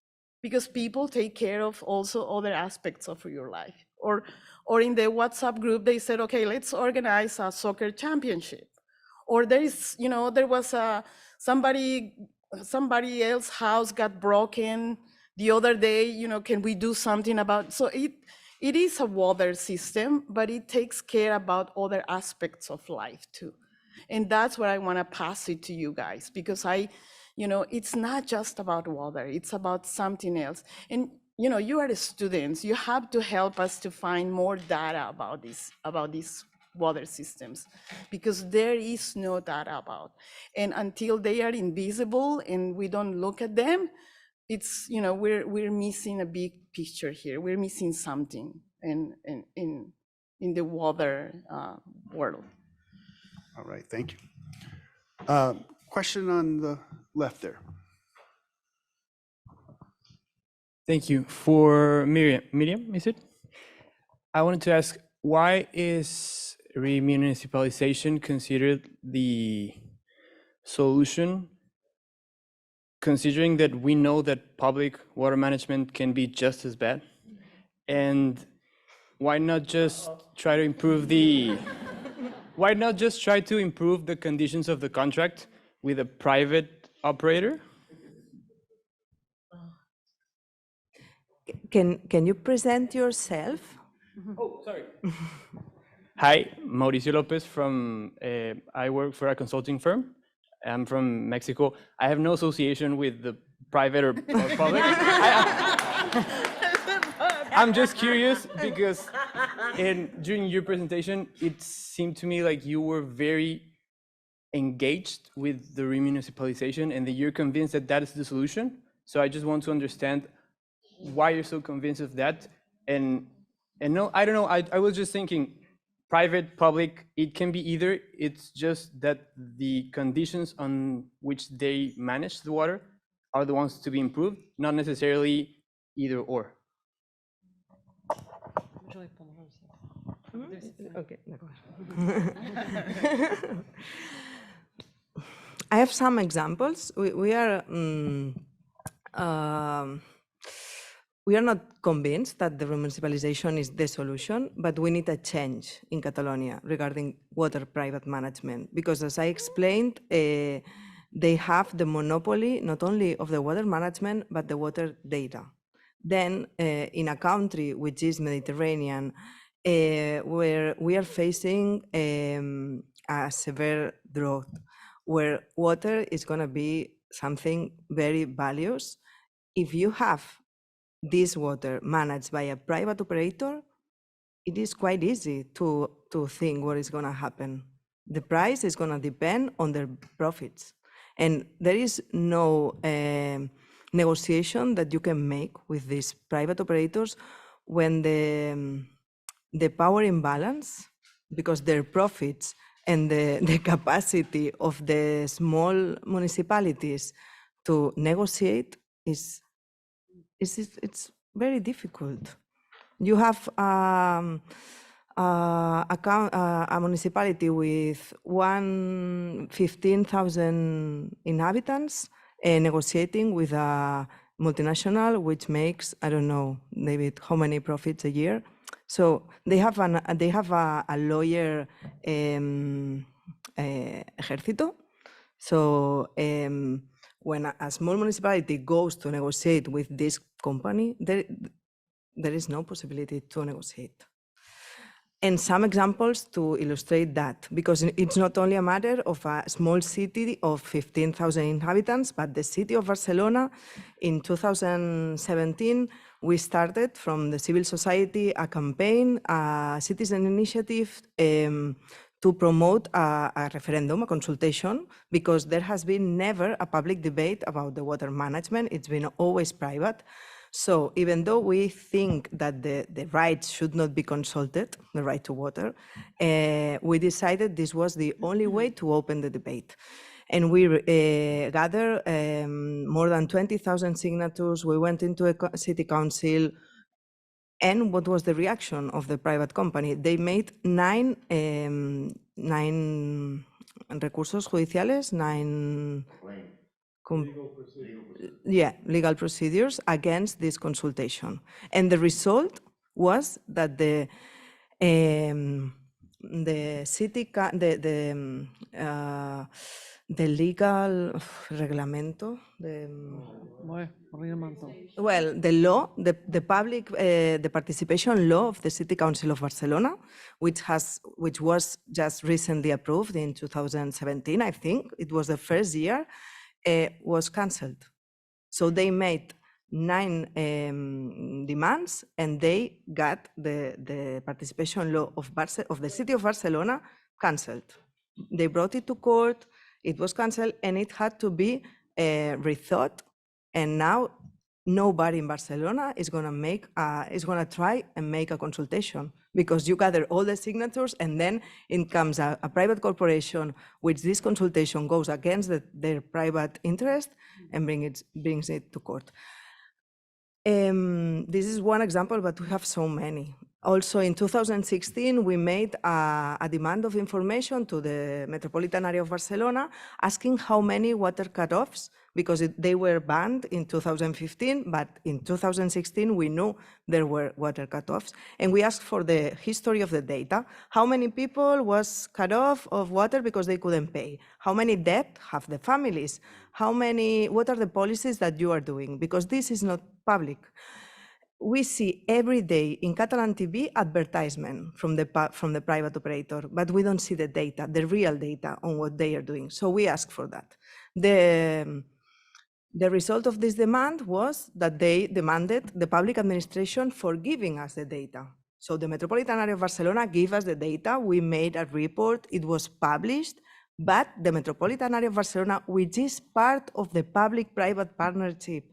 F: because people take care of also other aspects of your life. Or in the WhatsApp group, they said, okay, let's organize a soccer championship. Or there was somebody else's house got broken the other day, can we do something about, so it is a water system, but it takes care about other aspects of life too. And that's where I want to pass it to you guys, because it's not just about water, it's about something else. And you are the students, you have to help us to find more data about these water systems, because there is no data about. And until they are invisible and we don't look at them, it's, we're missing a big picture here. We're missing something in the water world.
B: All right, thank you. Question on the left there.
M: Thank you. For Miriam, is it? I wanted to ask, why is remunicipalization considered the solution, considering that we know that public water management can be just as bad? And why not just try to improve the conditions of the contract with a private operator?
C: Can you present yourself?
M: Oh, sorry. Hi, Mauricio Lopez from, I work for a consulting firm. I'm from Mexico. I have no association with the private or public. I'm just curious because And during your presentation, it seemed to me like you were very engaged with the remunicipalization and that you're convinced that that is the solution. So I just want to understand why you're so convinced of that. And no, I don't know, I was just thinking, private, public, it can be either. It's just that the conditions on which they manage the water are the ones to be improved, not necessarily either or.
C: Okay. I have some examples. We are not convinced that the remunicipalization is the solution, but we need a change in Catalonia regarding water private management. Because as I explained, they have the monopoly not only of the water management, but the water data. Then in a country which is Mediterranean, where we are facing a severe drought, where water is going to be something very valuable. If you have this water managed by a private operator, it is quite easy to think what is going to happen. The price is going to depend on their profits. And there is no negotiation that you can make with these private operators when the power imbalance, because their profits and the capacity of the small municipalities to negotiate it's very difficult. You have a municipality with 15,000 inhabitants negotiating with a multinational which makes, I don't know, maybe how many profits a year. So they have a lawyer ejército. So when a small municipality goes to negotiate with this company, there is no possibility to negotiate. And some examples to illustrate that, because it's not only a matter of a small city of 15,000 inhabitants, but the city of Barcelona in 2017, we started from the civil society a campaign, a citizen initiative to promote a referendum, a consultation, because there has been never a public debate about the water management. It's been always private. So even though we think that the rights should not be consulted, the right to water, we decided this was the only way to open the debate. And we gathered more than 20,000 signatures. We went into a city council. And what was the reaction of the private company? They made nine recursos judiciales, legal procedures against this consultation. And the result was that the legal reglamento, well, the law, the public, the participation law of the City Council of Barcelona, which was just recently approved in 2017, I think it was the first year, was cancelled. So they made 9 demands, and they got the participation law of the City of Barcelona cancelled. They brought it to court. It was cancelled, and it had to be rethought. And now nobody in Barcelona is going to try and make a consultation, because you gather all the signatures, and then it comes a private corporation, which this consultation goes against their private interest and brings it to court. This is one example, but we have so many. Also in 2016, we made a demand of information to the metropolitan area of Barcelona, asking how many water cutoffs, because they were banned in 2015, but in 2016, we knew there were water cutoffs. And we asked for the history of the data. How many people was cut off of water because they couldn't pay? How many debt have the families? What are the policies that you are doing? Because this is not public. We see every day in Catalan TV advertisement from the private operator, but we don't see the data, the real data on what they are doing. So we ask for that. The result of this demand was that they demanded the public administration for giving us the data. So the Metropolitan Area of Barcelona gave us the data, we made a report, it was published, but the Metropolitan Area of Barcelona, which is part of the public-private partnership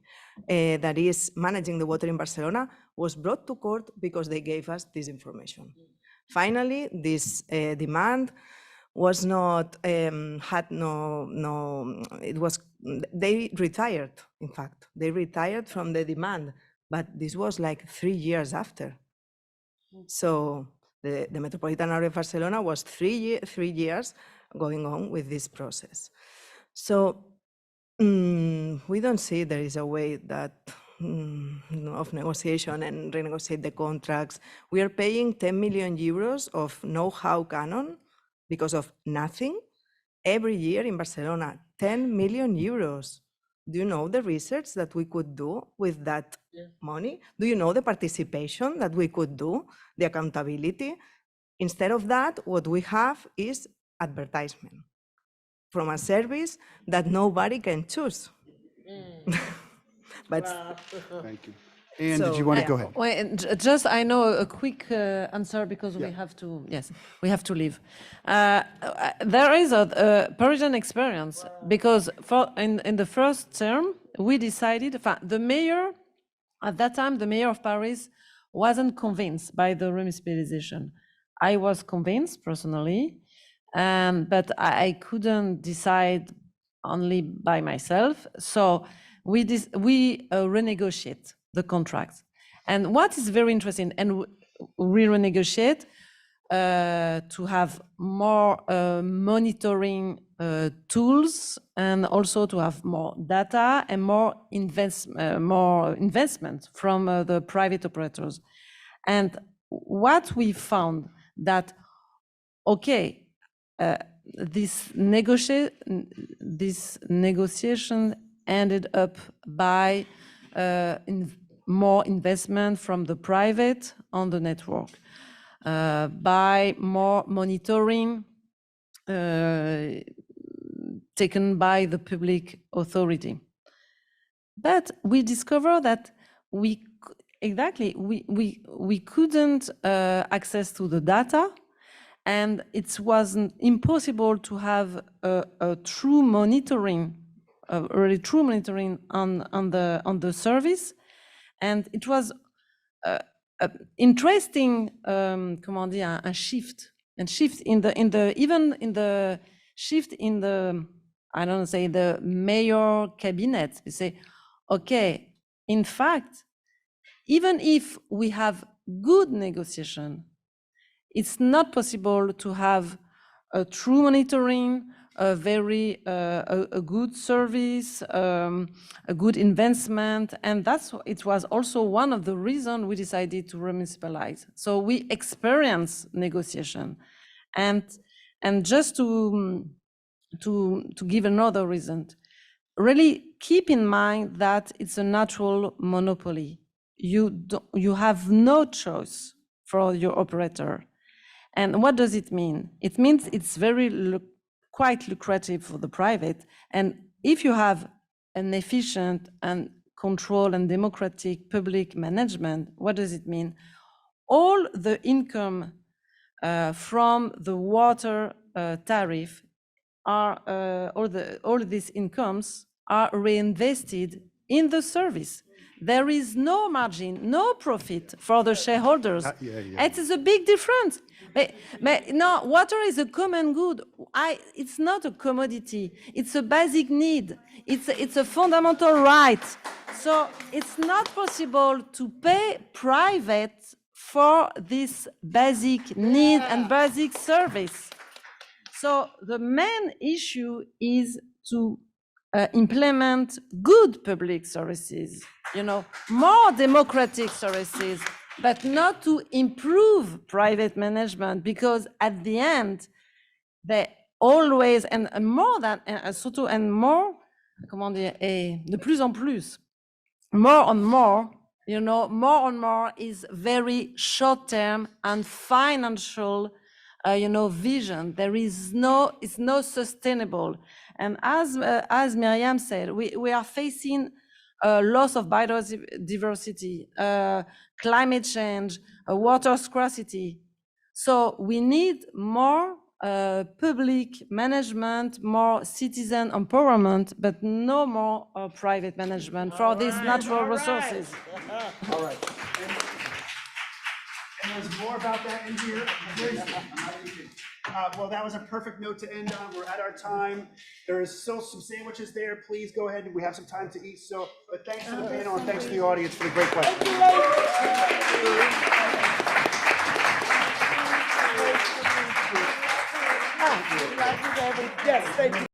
C: that is managing the water in Barcelona, was brought to court because they gave us this information. Finally, this demand was not, they retired, in fact. They retired from the demand, but this was like 3 years after. So the Metropolitan Area of Barcelona was 3 years going on with this process. So we don't see there is a way that of negotiation and renegotiate the contracts. We are paying 10 million euros of know-how canon because of nothing every year in Barcelona, 10 million euros. Do you know the research that we could do with that money? Do you know the participation that we could do, the accountability? Instead of that, what we have is advertisement from a service that nobody can choose. But
B: Thank you. Anne, did you want to go ahead?
G: Just, I know a quick answer because we have to, yes, we have to leave. There is a Parisian experience because in the first term, we decided, the mayor, at that time, the mayor of Paris wasn't convinced by the remunicipalization. I was convinced personally, but I couldn't decide only by myself. So we renegotiate the contracts. And what is very interesting, and we renegotiate to have more monitoring tools and also to have more data and more investment from the private operators. And what we found that, okay, this negotiation ended up by more investment from the private on the network, by more monitoring taken by the public authority. But we discovered that we couldn't access to the data, and it wasn't impossible to have a true monitoring, really true monitoring on the service. And it was interesting, comment dire, a shift in the I don't know, say the mayor cabinet. We say, okay, in fact, even if we have good negotiation, it's not possible to have a true monitoring, a very a good service, a good investment, and it was also one of the reasons we decided to remunicipalize. So we experience negotiation, and just to give another reason, really keep in mind that it's a natural monopoly. You have no choice for your operator. And what does it mean? It means it's quite lucrative for the private. And if you have an efficient and controlled and democratic public management, what does it mean? All the income from the water tariff all these incomes are reinvested in the service. There is no margin, no profit for the shareholders. It is a big difference. But no, water is a common good. It's not a commodity. It's a basic need. It's a fundamental right. So it's not possible to pay private for this basic need and basic service. So the main issue is to implement good public services, more democratic services, but not to improve private management, because at the end, they always, and more than, surtout, and more, comment dire, de plus en plus, more and more, more and more is very short-term and financial, vision. It's not sustainable. And as Miriam said, we are facing loss of biodiversity, climate change, water scarcity. So we need more public management, more citizen empowerment, but no more private management for these natural resources.
B: All right. And there's more about that in here. Well, that was a perfect note to end on. We're at our time. There is still some sandwiches there. Please go ahead. We have some time to eat. So, but thanks to the panel and thanks to the audience for the great questions.
D: Yes, thank you.